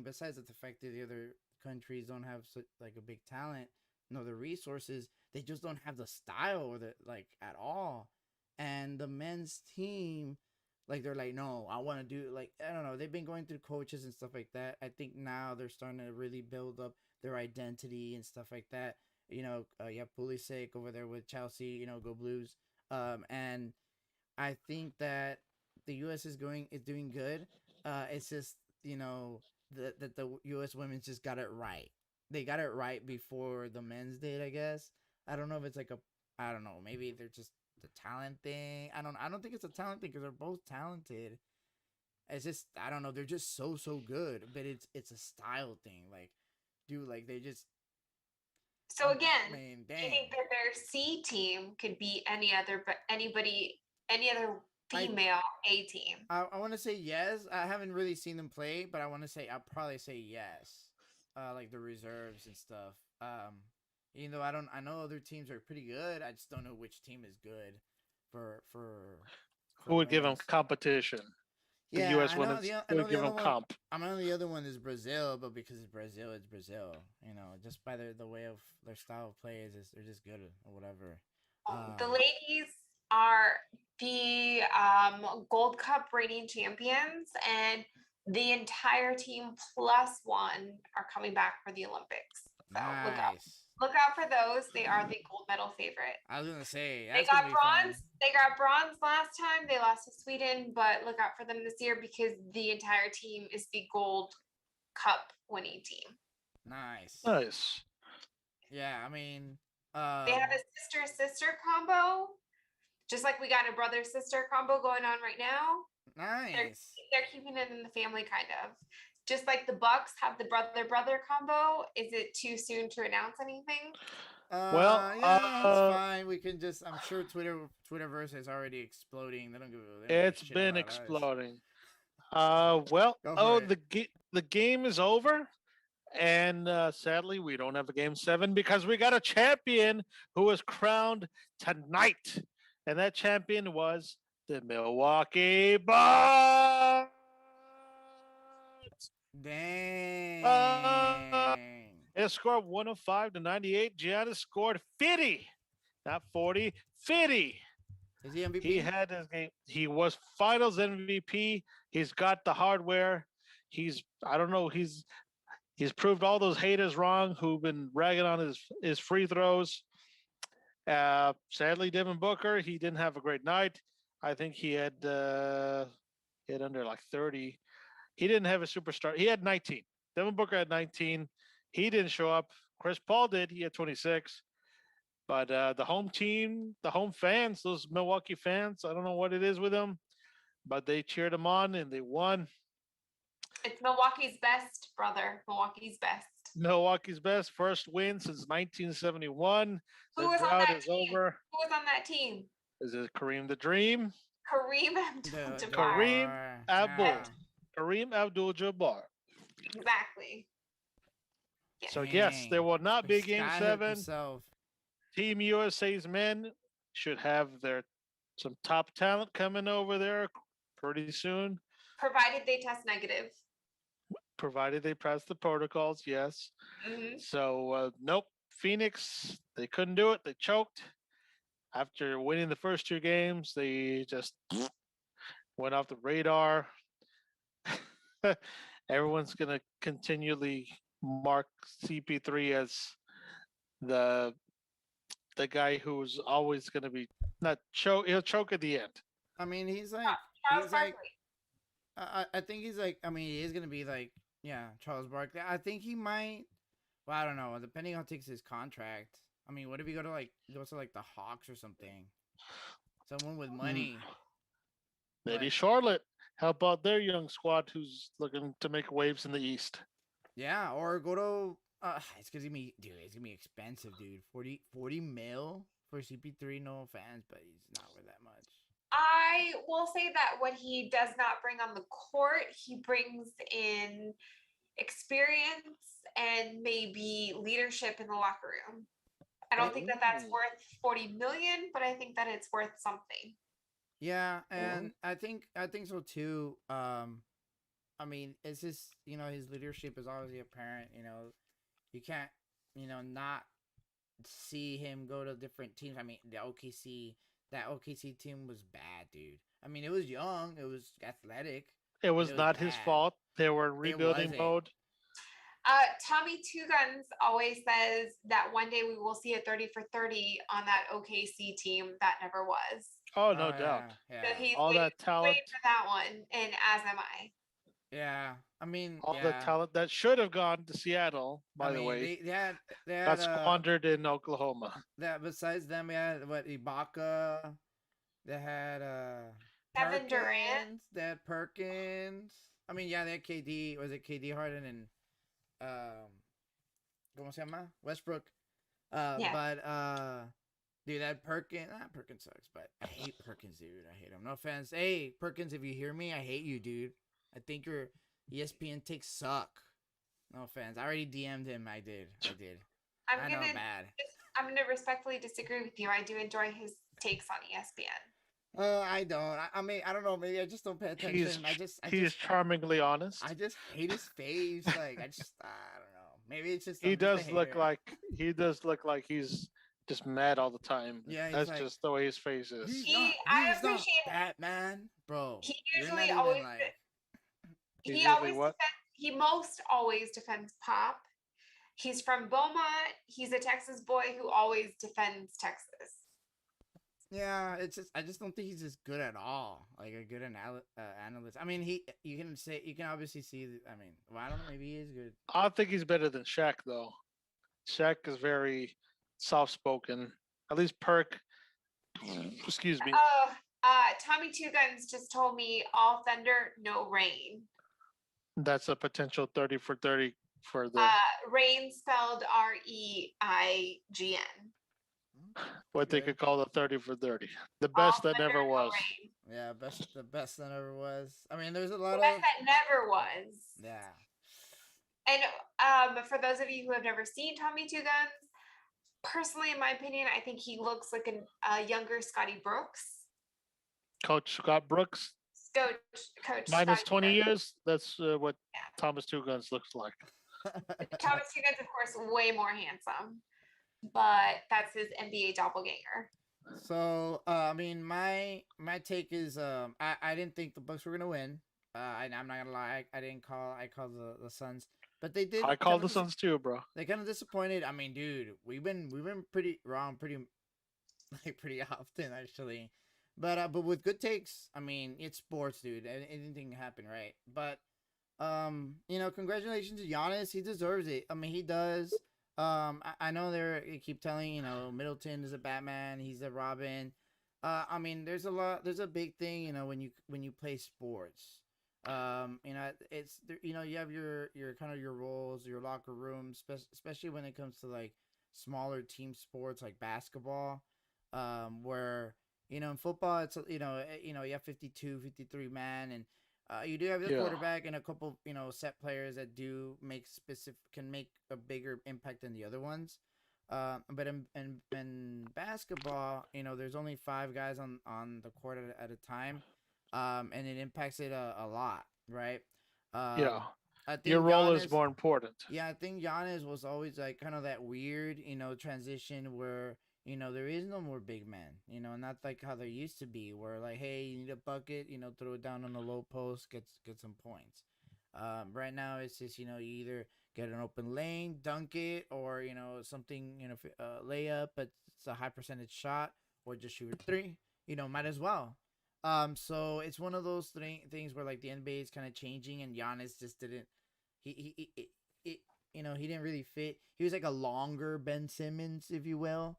besides the fact that the other countries don't have like a big talent, the resources, they just don't have the style or at all. And the men's team, like they're like, no, I want to do like, I don't know. They've been going through coaches and stuff like that. I think now they're starting to really build up their identity and stuff like that. You have Pulisic over there with Chelsea. Go Blues. And I think that the U.S. is doing good. It's just that the U.S. women just got it right. They got it right before the men's did, I guess. I don't know if it's I don't know. Maybe they're just the talent thing. I don't think it's a talent thing because they're both talented. It's just, I don't know. They're just so good, but it's a style thing. Like, dude, like they just. So again, do you think that their C team could beat any other female A team? I want to say yes. I haven't really seen them play, but I'll probably say yes. Like the reserves and stuff. Even though I know other teams are pretty good. I just don't know which team is good for who would give them competition. The U.S. would give them comp. I know the other one is Brazil, but because it's Brazil, it's Brazil. Just by the way of their style of play they're just good or whatever. The ladies are the Gold Cup reigning champions, and the entire team plus one are coming back for the Olympics. So nice. Look out for those. They are the gold medal favorite. I was gonna say they got bronze. They got bronze last time. They lost to Sweden, but look out for them this year because the entire team is the Gold Cup winning team. Nice. Yeah, they have a sister combo, just like we got a brother sister combo going on right now. Nice. They're keeping it in the family, kind of. Just like the Bucks have the brother combo. Is it too soon to announce anything? It's fine. We can just. I'm sure Twitterverse is already exploding. They don't give a. It's been exploding. The game is over, and sadly we don't have a game 7 because we got a champion who was crowned tonight, and that champion was the Milwaukee Bucks. Dang. It scored 105-98. Giannis scored 50, not 40, 50. Is he MVP? He had his game. He was Finals MVP. He's got the hardware. He's proved all those haters wrong who've been ragging on his free throws. Sadly, Devin Booker, he didn't have a great night. I think he had under like 30. he didn't have a superstar. He had 19. Devin Booker had 19. He didn't show up. Chris Paul did. He had 26. But the home team, the home fans, those Milwaukee fans, I don't know what it is with them, but they cheered him on and they won. It's Milwaukee's best, brother. Milwaukee's best. Milwaukee's best first win since 1971. Who was on that is team? over. Who was on that team? Is it Kareem the Dream? Kareem Abdul-Jabbar. Kareem Abdul-Jabbar. Exactly. Yeah. So yes, there will not be Game 7. Himself. Team USA's men should have some top talent coming over there pretty soon. Provided they test negative. Provided they pass the protocols, yes. Mm-hmm. So nope, Phoenix, they couldn't do it. They choked. After winning the first 2 games, they just went off the radar. Everyone's going to continually mark CP3 as the guy who's always going to be not choke. He'll choke at the end. I mean, he's like, Charles Barkley. I think he's like, I mean, he is going to be like, yeah, Charles Barkley. I think he might, well, I don't know, depending on how he takes his contract. I mean, what if he goes to like the Hawks or something? Someone with money. Maybe Charlotte. How about their young squad who's looking to make waves in the East? Yeah, or go to it's gonna be expensive, dude. 40 mil for CP3, no offense, but he's not worth that much. I will say that what he does not bring on the court, he brings in experience and maybe leadership in the locker room. I don't think that that's worth 40 million, but I think that it's worth something. Yeah, and I think so too. I mean, it's just, his leadership is obviously apparent. You can't, not see him go to different teams. I mean, that OKC team was bad, dude. I mean, it was young, it was athletic. It was not his fault. They were in rebuilding mode. Tommy Two Guns always says that one day we will see a 30 for 30 on that OKC team. That never was. Oh, no doubt. Yeah. So he's all that talent. waiting for that one, and as am I. Yeah, I mean, all the talent that should have gone to Seattle, by the way, they had got squandered in Oklahoma. That besides them, we had Ibaka. They had Kevin Durant. They had Perkins. I mean, yeah, they had KD. Was it KD, Harden, and ¿cómo se llama? Westbrook. Yeah. But dude, that Perkins. Perkins sucks, but I hate Perkins, dude. I hate him. No offense. Hey, Perkins, if you hear me, I hate you, dude. I think your ESPN takes suck. No offense. I already DM'd him. I did. I'm gonna respectfully disagree with you. I do enjoy his takes on ESPN. I don't. I mean, I don't know. Maybe I just don't pay attention. He's charmingly honest. I just hate his face. Like I don't know. Maybe it's just he does look like he's just mad all the time. Yeah, that's like, just the way his face is. He's not Batman, bro. He usually always. He most always defends Pop. He's from Beaumont. He's a Texas boy who always defends Texas. Yeah, I just don't think he's just good at all. Like a good analyst. I mean, you can obviously see. I mean, well, I don't know. Maybe he is good. I think he's better than Shaq though. Shaq is very soft-spoken. At least Perk. Excuse me. Tommy Two Guns just told me all thunder, no rain. That's a potential 30 for 30 for the rain spelled REIGN. What they could call the 30 for 30. The best that never was. Yeah, the best that ever was. I mean, there's a lot the best that never was. Yeah. And for those of you who have never seen Tommy Two Guns, personally, in my opinion, I think he looks like a younger Scotty Brooks. Coach Scott Brooks. Coach minus 20 years. That's what Thomas Two Guns looks like. Thomas Two Guns, of course, way more handsome, but that's his NBA doppelganger. So, I mean, my take is, I didn't think the Bucks were gonna win. I'm not gonna lie, I called the Suns, but they did. I called the Suns too, bro. They kind of disappointed. I mean, dude, we've been pretty wrong, pretty often actually. But with good takes, I mean, it's sports, dude. Anything can happen, right? But Congratulations to Giannis. He deserves it. I mean, he does. I know they keep telling Middleton is a Batman. He's a Robin. I mean, there's a big thing, when you play sports. It's you have your kind of your roles, your locker room, especially when it comes to like smaller team sports like basketball, where in football it's you have 52, 53 man, and you do have the quarterback and a couple set players that can make a bigger impact than the other ones. But in basketball, there's only five guys on the court at a time, and it impacts it a lot, right? Yeah. I think Your role is Giannis, more important. yeah, I think Giannis was always like kind of that weird, transition where there is no more big men, not like how there used to be, where like, hey, you need a bucket, throw it down on the low post, get some points. Right now it's just you either get an open lane, dunk it, or something layup, but it's a high percentage shot, or just shoot a three. Might as well. So it's one of those things where like the NBA is kind of changing, and Giannis just didn't. He didn't really fit. He was like a longer Ben Simmons, if you will.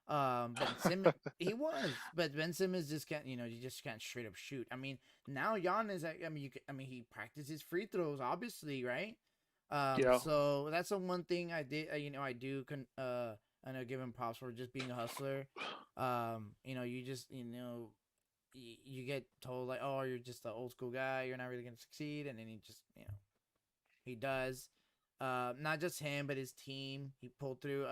Ben Simmons, he was, but Ben Simmons just can't. You just can't straight up shoot. I mean, now Giannis, he practices free throws, obviously, right? Yeah. So that's the one thing I did. I do I know give him props for just being a hustler. You just you get told like, oh, you're just an old school guy. You're not really gonna succeed, and then he just he does. Not just him, but his team. He pulled through.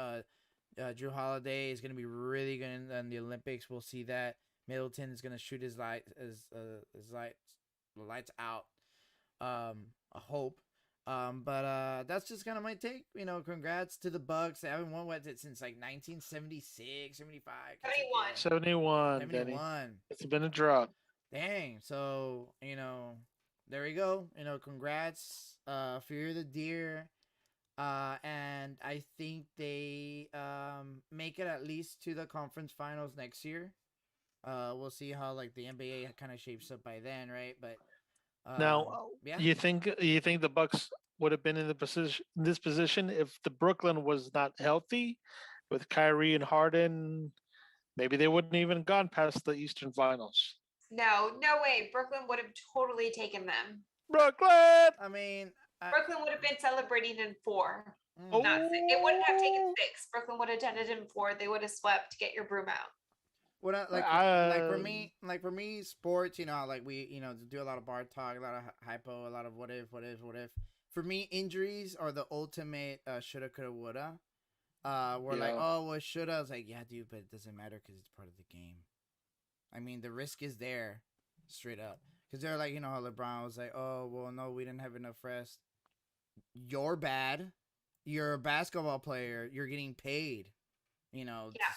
Drew Holiday is going to be really good in the Olympics. We'll see that. Middleton is going to shoot his lights out. I hope. But that's just kind of my take. Congrats to the Bucks. They haven't won since like 1976, 75. 71. 71. It's been a drought. Dang. So, there we go. Congrats. Fear the Deer. And I think they make it at least to the conference finals next year. We'll see how like the NBA kind of shapes up by then, right? But now, yeah. You think the Bucks would have been in this position if the Brooklyn was not healthy, with Kyrie and Harden? Maybe they wouldn't even gone past the Eastern Finals. No way. Brooklyn would have totally taken them. Brooklyn. I mean, Brooklyn would have been celebrating in 4. Not 6. It wouldn't have taken 6. Brooklyn would have done it in 4. They would have swept. Get your broom out. What like for me, sports, like we, do a lot of bar talk, a lot of hypo, a lot of what if. For me, injuries are the ultimate shoulda, coulda, woulda. We're like, oh, well, shoulda. I was like, yeah, dude, but it doesn't matter because it's part of the game. I mean, the risk is there, straight up. Because they're like, how LeBron was like, oh, well, no, we didn't have enough rest. You're bad. You're a basketball player. You're getting paid.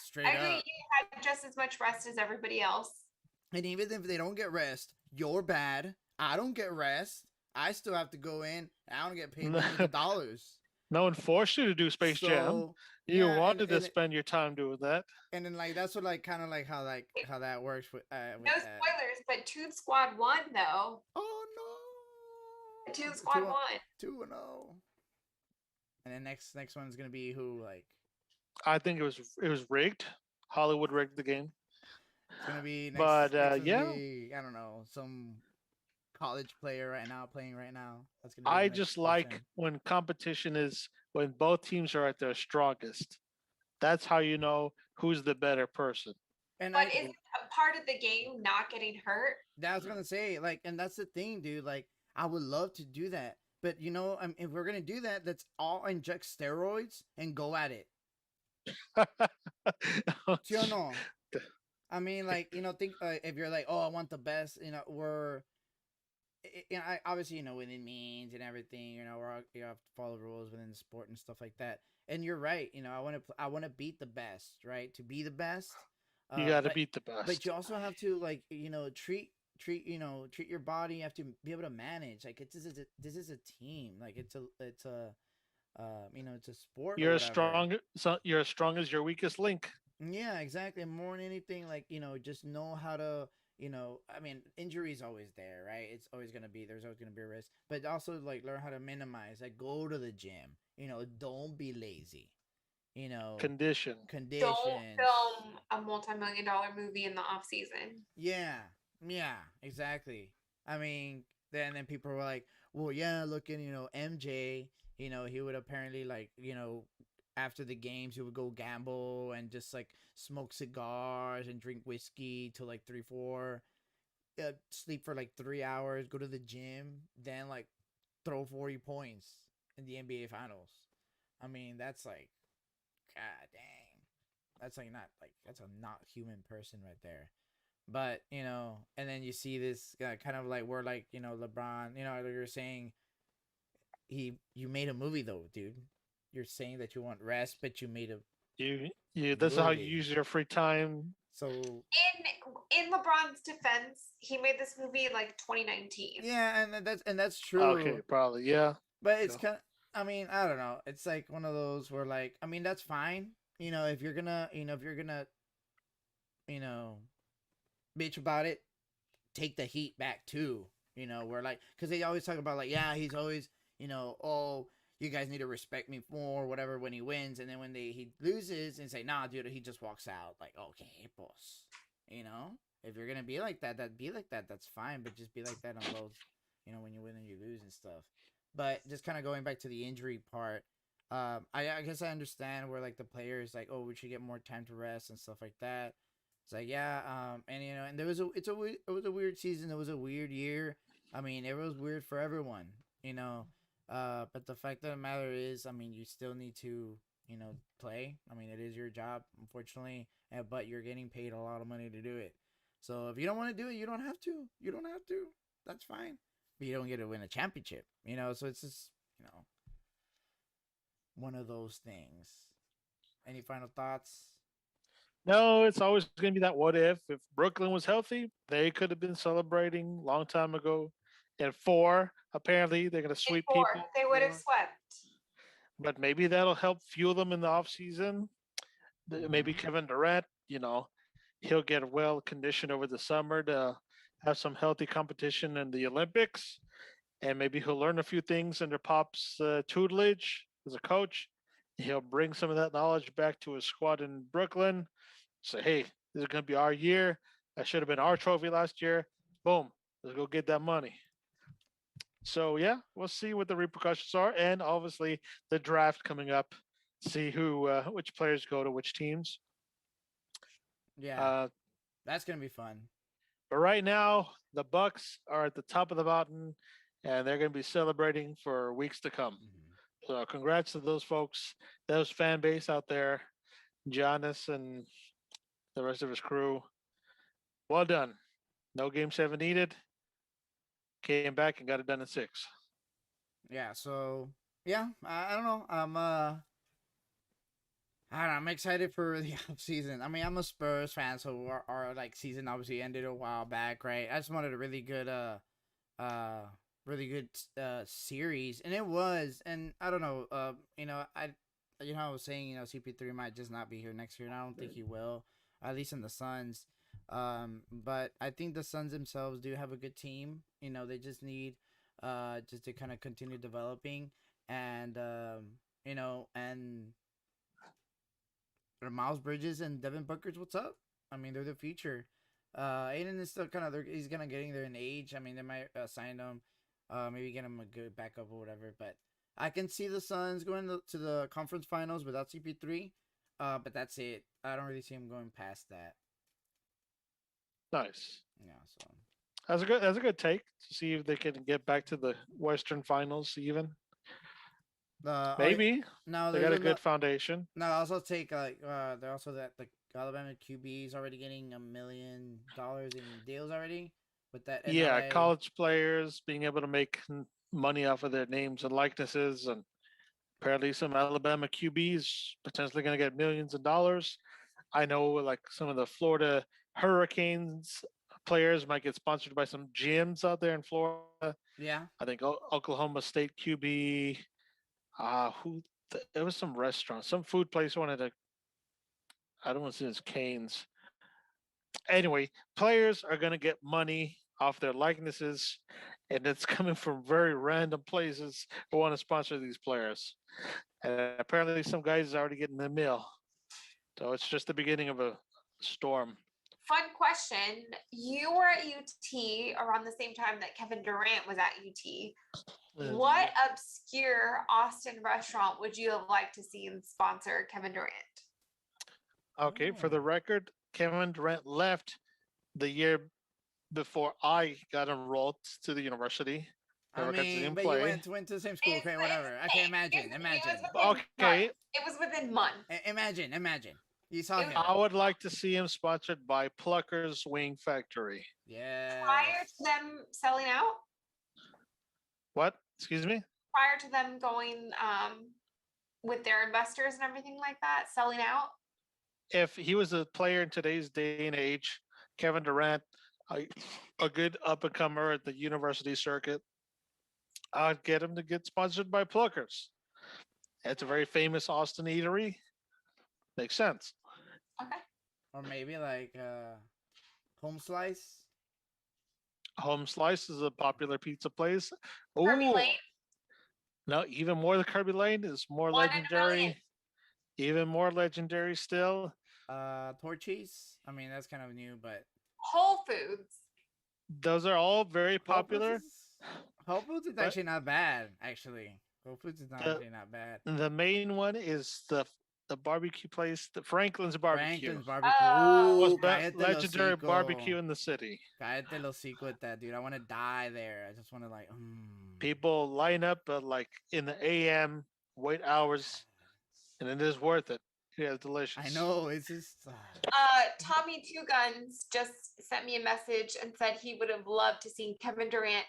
Straight up. I agree. You have just as much rest as everybody else. And even if they don't get rest, you're bad. I don't get rest. I still have to go in. I don't get paid millions of dollars. No one forced you to do Space Jam. You wanted to spend your time doing that. And then like that's what like kind of like how that works with no spoilers, but Tune Squad won though. Oh no. Tune Squad won. 2-0. And then next one's gonna be who like. I think it was rigged. Hollywood rigged the game. It's gonna be next, but I don't know, some college player playing right now. That's gonna be I just like when competition is when both teams are at their strongest. That's how you know who's the better person. But is it a part of the game not getting hurt? That was gonna say, like, and that's the thing, dude. Like, I would love to do that, but if we're gonna do that, let's all inject steroids and go at it. No. I mean, like, think if you're like, oh, I want the best, we're, I obviously within means and everything, you have to follow rules within the sport and stuff like that. And you're right, I want to beat the best, right? To be the best, you got to beat the best. But you also have to treat your body. You have to be able to manage. Like this is a team. Like it's a it's a sport. You're as strong as your weakest link. Yeah, exactly. More than anything, like just know how to I mean, injury is always there, right? It's always gonna be there's always gonna be a risk, but also like learn how to minimize. Like go to the gym. Don't be lazy. You know, Condition. Don't conditions. film a multi-million-dollar movie in the off season. Yeah, yeah, exactly. I mean, then people were like, well, yeah, looking, MJ, he would apparently like, after the games, he would go gamble and just like smoke cigars and drink whiskey till like 3, 4, sleep for like 3 hours, go to the gym, then like throw 40 points in the NBA Finals. I mean, that's like, god dang. That's like not like that's a not human person right there. But and then you see this kind of like we're like LeBron. Like you're saying you made a movie though, dude. You're saying that you want rest, but you made a You. This is how you movie. use your free time. So In LeBron's defense, he made this movie like 2019. yeah, and that's Okay, true. probably yeah. But it's Yeah. kind of, I mean, I don't know. It's like one of those where like, I mean, that's fine. If you're gonna, you know, bitch about it, take the heat back too. Where like, because they always talk about like, yeah, he's always, oh, you guys need to respect me more, whatever, when he wins, and then when he loses and say, nah, dude, he just walks out. Like, okay, boss. If you're gonna be like that, be like that. That's fine, but just be like that on both. When you win and you lose and stuff. But just kind of going back to the injury part, I guess I understand where like the players like, oh, we should get more time to rest and stuff like that. It's like yeah, and and it was a weird season. It was a weird year. I mean, it was weird for everyone. But the fact of the matter is, I mean, you still need to play. I mean, it is your job, unfortunately, but you're getting paid a lot of money to do it. So if you don't want to do it, you don't have to. You don't have to. That's fine. But you don't get to win a championship. So it's just one of those things. Any final thoughts? No, it's always going to be that what if. If Brooklyn was healthy, they could have been celebrating long time ago. And 4, apparently, they're going to In sweep four, people. they would have 4. swept. But maybe that'll help fuel them in the off season. Maybe Mm-hmm. Kevin Durant, he'll get well conditioned over the summer to have some healthy competition in the Olympics. And maybe he'll learn a few things under Pop's tutelage as a coach. He'll bring some of that knowledge back to his squad in Brooklyn. Say, hey, this is going to be our year. That should have been our trophy last year. Boom, let's go get that money. So yeah, we'll see what the repercussions are, and obviously the draft coming up. See which players go to which teams. Yeah, Uh, that's gonna be fun. but right now, the Bucks are at the top of the mountain, and they're going to be celebrating for weeks to come. Mm-hmm. So congrats to those folks, those fan base out there, Giannis and the rest of his crew. Well done. No game 7 needed. Came back and got it done in 6. Yeah. So yeah, I don't know. I don't know, I'm excited for the off season. I mean, I'm a Spurs fan, so our like season obviously ended a while back, right? I just wanted a uh really good series, and it was. And I don't know, I was saying, CP3 might just not be here next year, and I don't think he will, at least in the Suns. But I think the Suns themselves do have a good team. They just need just to kind of continue developing, and and Miles Bridges and Devin Booker's what's up? I mean, they're the future. Aiden is still kind of he's kind of getting there in age. I mean, they might sign him, maybe get him a good backup or whatever. But I can see the Suns going to the conference finals without CP3. But that's it. I don't really see him going past that. Nice. Yeah. So That's a good take to see if they can get back to the Western Finals even. Maybe now they there's got a a good foundation. now also take like they're also that the Alabama QB is already getting $1 million in deals already with that Yeah, NLA. college players being able to make money off of their names and likenesses, and apparently some Alabama QBs potentially going to get millions of dollars. I know like some of the Florida Hurricanes players might get sponsored by some gyms out there in Florida. Yeah. I think Oklahoma State QB, who there was some restaurant, some food place wanted to. I don't want to say it's Canes. Anyway, players are going to get money off their likenesses, and it's coming from very random places who want to sponsor these players. And apparently, some guys is already getting the mail. So it's just the beginning of a storm. Fun question. You were at UT around the same time that Kevin Durant was at UT. What obscure Austin restaurant would you have liked to see sponsor Kevin Durant? Okay, for the record, Kevin Durant left the year before I got enrolled to the university. I mean, but you went to the same school. Okay, whatever. Okay, imagine. Okay. It was within months. Imagine. You saw him. I would like to see him sponsored by Plucker's Wing Factory. Yeah. Prior to them selling out? What? Excuse me? Prior to them going with their investors and everything like that, selling out? If he was a player in today's day and age, Kevin Durant, a good up-and-comer at the university circuit, I'd get him to get sponsored by Pluckers. It's a very famous Austin eatery. Makes sense. Okay. Or maybe like Home Slice. Home Slice is a popular pizza place. Kirby Ooh. Lane. No, even more than Kirby Lane is more legendary. Even more legendary still. Torchies. I mean, that's kind of new, but Whole Foods. Those are all very popular. Whole Foods is actually not bad. Whole Foods is actually not bad. The main one is the barbecue place, the Franklin's Barbecue. Franklin's Barbecue. Most legendary barbecue in the city. Cállate los hocico with that, dude. I want to die there. I just want to People line up like in the AM, wait hours, and it is worth it. Yeah, it's delicious. I know. It's just. Tommy Two Guns just sent me a message and said he would have loved to see Kevin Durant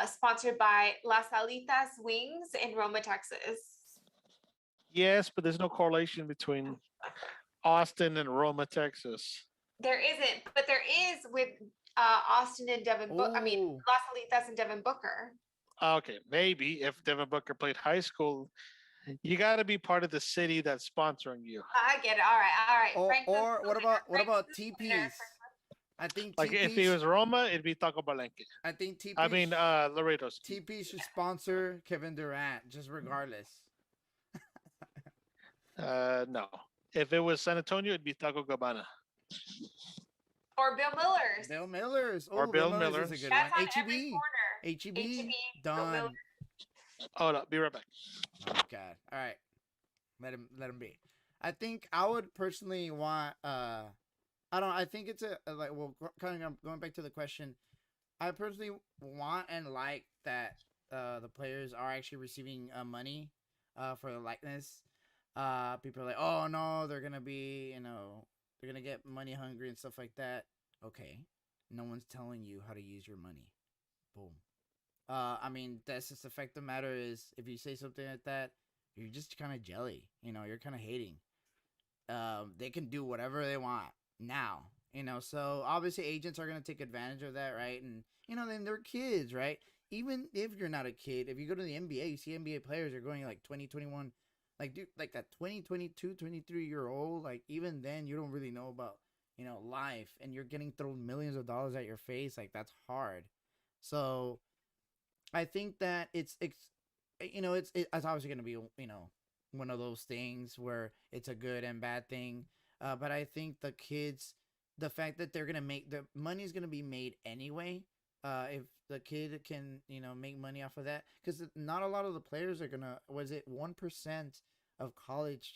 sponsored by Las Alitas Wings in Roma, Texas. Yes, but there's no correlation between Austin and Roma, Texas. There isn't, but there is with Austin and Devin Booker. I mean, Las Alitas and Devin Booker. Okay, maybe if Devin Booker played high school, you got to be part of the city that's sponsoring you. I get it. All right. Or what about TPs? I think like if he was Roma, it'd be Taco Palenque. I think TP. I mean Laredo's. TP should sponsor Kevin Durant just regardless. No. If it was San Antonio, it'd be Taco Cabana. Or Bill Miller's. Bill Miller's. Or Bill Miller. Is a good That's one. on every corner. HEB. Done. Hold up. Be right back. Oh God. All right. Let him be. I think I would personally want. I think it's kind of going back to the question. I personally want and like that the players are actually receiving money for the likeness. People are like, oh no, they're gonna be, they're gonna get money hungry and stuff like that. Okay, no one's telling you how to use your money. Boom. I mean, that's just the fact of the matter is, if you say something like that, you're just kind of jelly. You're kind of hating. They can do whatever they want now. So obviously agents are gonna take advantage of that, right? And then they're kids, right? Even if you're not a kid, if you go to the NBA, you see NBA players are going like 20, 21. Like, dude, like that 20, 22, 23-year-old, like, even then, you don't really know about, life, and you're getting thrown millions of dollars at your face. Like, that's hard. So, I think that it's obviously going to be, one of those things where it's a good and bad thing. But I think the kids, the fact that they're going to make, the money's going to be made anyway. If the kid can, make money off of that, because not a lot of the players are gonna. Was it 1% of college,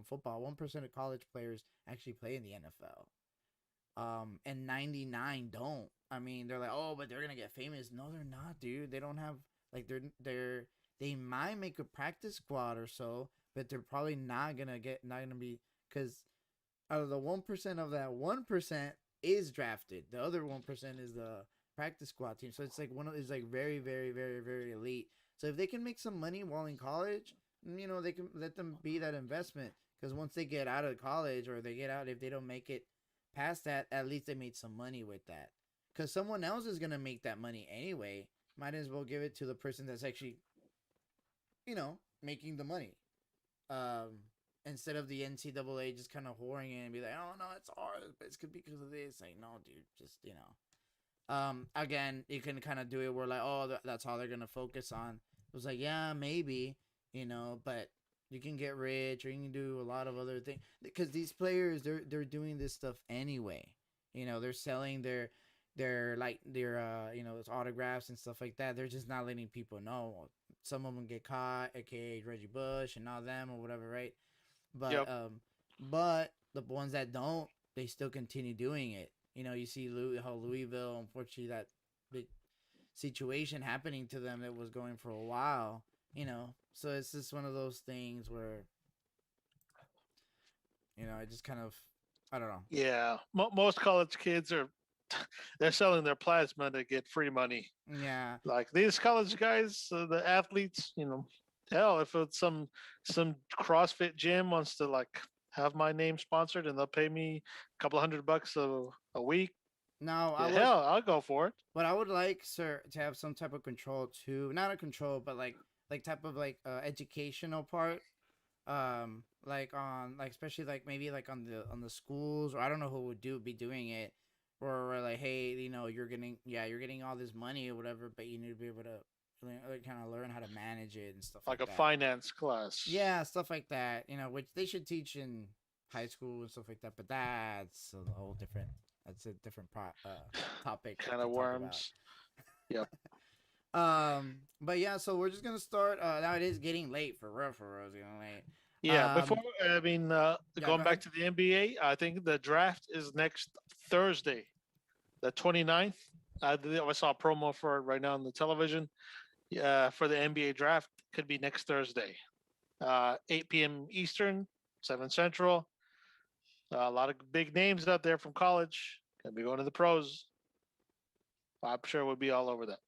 football? 1% of college players actually play in the NFL. And 99 don't. I mean, they're like, oh, but they're gonna get famous. No, they're not, dude. They don't have they might make a practice squad or so, but they're probably not gonna be, because out of the 1% of that 1% is drafted. The other 1% is the practice squad team. So it's like it's like very, very, very, very elite. So if they can make some money while in college, they can let them be that investment, because once they get out of college, or they get out, if they don't make it past that, at least they made some money with that, because someone else is going to make that money anyway. Might as well give it to the person that's actually making the money. instead of the NCAA just kind of whoring it and be like, oh no, it's ours, but it's because of this. Like, no, dude, just again, you can kind of do it where like, oh, that's all they're gonna focus on. It was like, yeah, maybe, but you can get rich or you can do a lot of other things because these players they're doing this stuff anyway. They're selling their autographs and stuff like that. They're just not letting people know. Some of them get caught, aka Reggie Bush and all them or whatever, right? But Yep. but the ones that don't, they still continue doing it. You see how Louisville, unfortunately, that big situation happening to them that was going for a while. So it's just one of those things where it just kind of, I don't know. Yeah, most college kids they're selling their plasma to get free money. Yeah. Like these college guys, the athletes, hell, if it's some CrossFit gym wants to like have my name sponsored and they'll pay me a couple $100 a week. No, hell, I'll go for it. But I would like, sir, to have some type of control too. Not a control, but like type of educational part. Especially like maybe like on the schools, or I don't know who would be doing it, or like, hey, you're getting all this money or whatever, but you need to be able to kind of learn how to manage it and stuff like a that. finance class. Yeah, stuff like that. Which they should teach in high school and stuff like that. But that's a whole different. That's a different topic. Kind of worms. Yep. But yeah, so we're just gonna start. Now it is getting late for real. It's getting late. Yeah. Going back to the NBA, I think the draft is next Thursday, the 29th. I saw a promo for it right now on the television. For the NBA draft, could be next Thursday, 8 p.m. Eastern, 7 Central. A lot of big names out there from college. Gonna be going to the pros. I'm sure we'll be all over that.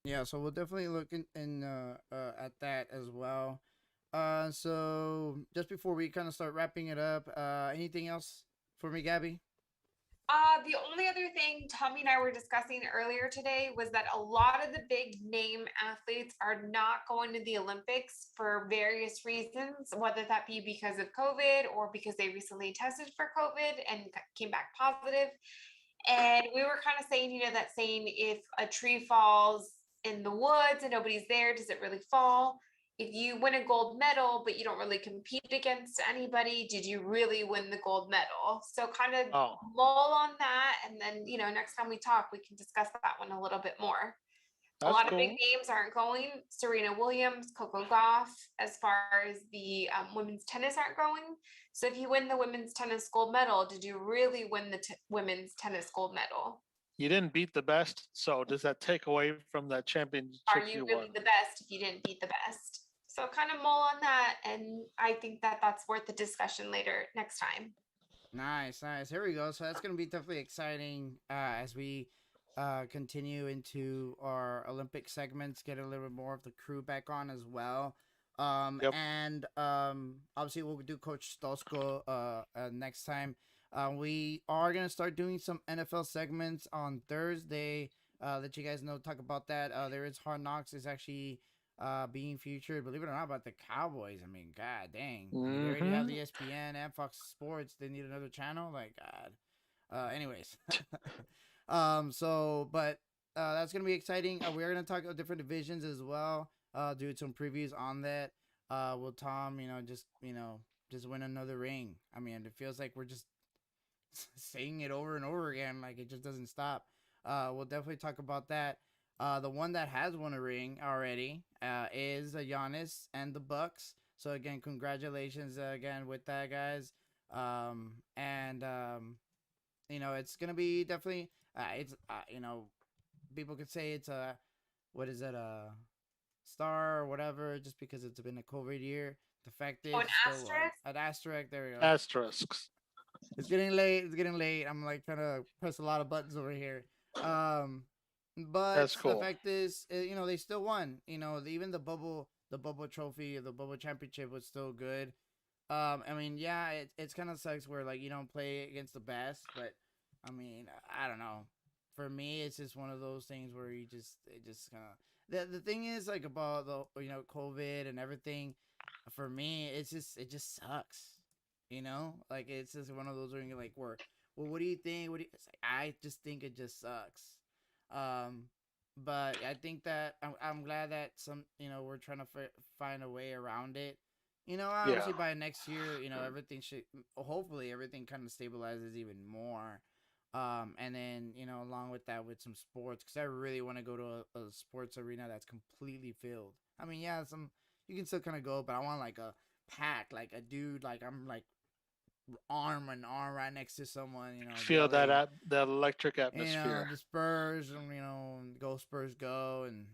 Yeah, so we'll definitely look at that as well. So just before we kind of start wrapping it up, anything else for me, Gabby? The only other thing Tommy and I were discussing earlier today was that a lot of the big name athletes are not going to the Olympics for various reasons, whether that be because of COVID or because they recently tested for COVID and came back positive. And we were kind of saying, that saying, if a tree falls in the woods and nobody's there, does it really fall? If you win a gold medal, but you don't really compete against anybody, did you really win the gold medal? So kind of mull on that. And then, next time we talk, we can discuss that one a little bit more. That's a lot cool. of big names aren't going. Serena Williams, Coco Gauff, as far as the women's tennis aren't going. So if you win the women's tennis gold medal, did you really win the women's tennis gold medal? You didn't beat the best. So does that take away from that championship? Are you really the best if you didn't beat the best? So kind of mull on that, and I think that that's worth the discussion later next time. Nice. Here we go. So that's going to be definitely exciting as we continue into our Olympic segments, get a little bit more of the crew back on as well. And obviously we'll do Coach Stosko next time. We are going to start doing some NFL segments on Thursday. Let you guys know, talk about that. There is Hard Knocks is actually being featured, believe it or not, about the Cowboys. I mean, god dang. Mm-hmm. They already have the ESPN and Fox Sports. They need another channel? Like, god. Anyways. But that's going to be exciting. We're going to talk about different divisions as well. Do some previews on that. Will Tom, just win another ring? I mean, it feels like we're just saying it over and over again. Like, it just doesn't stop. We'll definitely talk about that. The one that has won a ring already is Giannis and the Bucks. So again, congratulations again with that, guys. It's gonna be definitely people could say it's a star or whatever just because it's been a COVID year. The fact is, an asterisk. An asterisk. There we go. Asterisks. It's getting late. I'm like trying to press a lot of buttons over here. But that's cool. The fact is, they still won. Even the bubble trophy, the bubble championship was still good. I mean, yeah, it's kind of sucks where like you don't play against the best, but I mean, I don't know. For me, it's just one of those things where it just kind of. The thing is like about the COVID and everything. for me, it just sucks. Like it's just one of those where you're like, well, what do you think? It's like, I just think it just sucks. Um, but I think that I'm glad that we're trying to find a way around it. Yeah. Obviously by next year, everything should hopefully everything kind of stabilizes even more. And then along with that, with some sports, because I really want to go to a sports arena that's completely filled. I mean, yeah, you can still kind of go, but I want like a pack, like a dude, like I'm like arm in arm right next to someone. Feel That way, that electric atmosphere. the Spurs and go Spurs go, and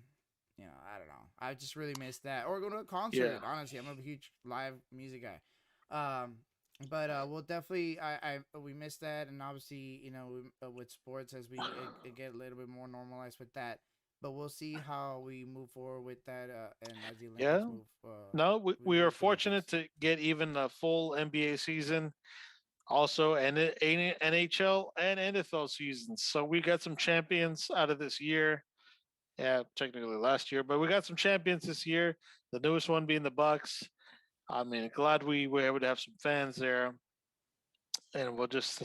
I don't know. I just really miss that. Or go to a Yeah. concert. Honestly, I'm a huge live music guy. But we'll definitely we miss that, and obviously with sports as we get a little bit more normalized with that. But we'll see how we move forward with that, and as the Olympics Yeah. move. No, we are With the fortunate Olympics. to get even a full NBA season, also and NHL and NFL seasons. So we got some champions out of this year. Yeah, technically last year, but we got some champions this year. The newest one being the Bucks. I mean, glad we were able to have some fans there, and we'll just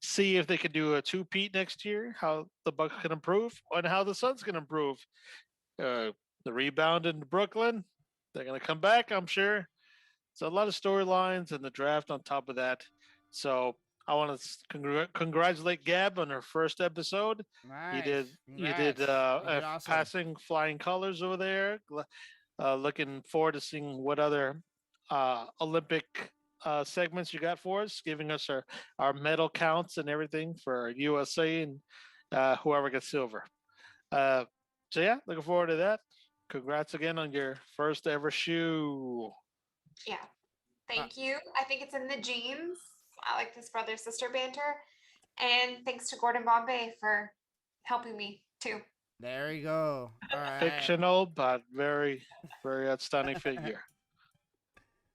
see if they can do a two-peat next year. How the Bucks can improve, and how the Suns can improve. Uh, the rebound in Brooklyn, they're gonna come back, I'm sure. So a lot of storylines and the draft on top of that. So I want to congratulate Gab on her first episode. Nice. You did Congrats. You did awesome. passing flying colors over there. Looking forward to seeing what other Olympic segments you got for us, giving us our medal counts and everything for USA and whoever gets silver. Uh, so yeah, looking forward to that. Congrats again on your first ever shoe. Yeah. Thank you. I think it's in the genes. I like this brother sister banter. And thanks to Gordon Bombay for helping me too. There you go. All right. Fictional, but very, very outstanding figure.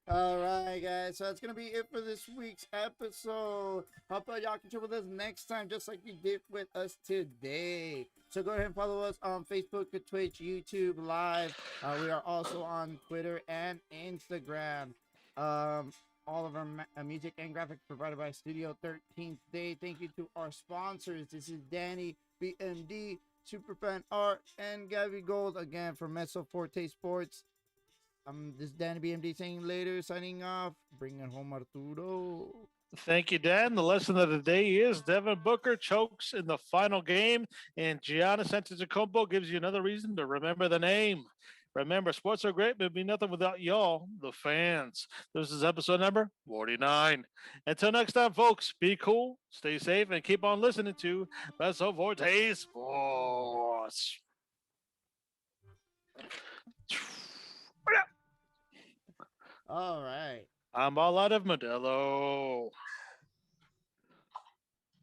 All right, guys. So that's gonna be it for this week's episode. Hope y'all can chill with us next time, just like you did with us today. So go ahead and follow us on Facebook, Twitch, YouTube, Live. We are also on Twitter and Instagram. All of our music and graphics provided by Studio 13th Day. Thank you to our sponsors. This is Danny BMD, Superfan Art, and Gabby Gold again from Mezzo Forte Sportz. This is Danny BMD saying later, signing off. Bringing home Arturo. Thank you, Dan. The lesson of the day is Devin Booker chokes in the final game, and Giannis Antetokounmpo gives you another reason to remember the name. Remember, sports are great, but it'd be nothing without y'all, the fans. This is episode number 49. Until next time, folks, be cool, stay safe, and keep on listening to Mezzo Forte Sportz. All right. I'm all out of Modelo.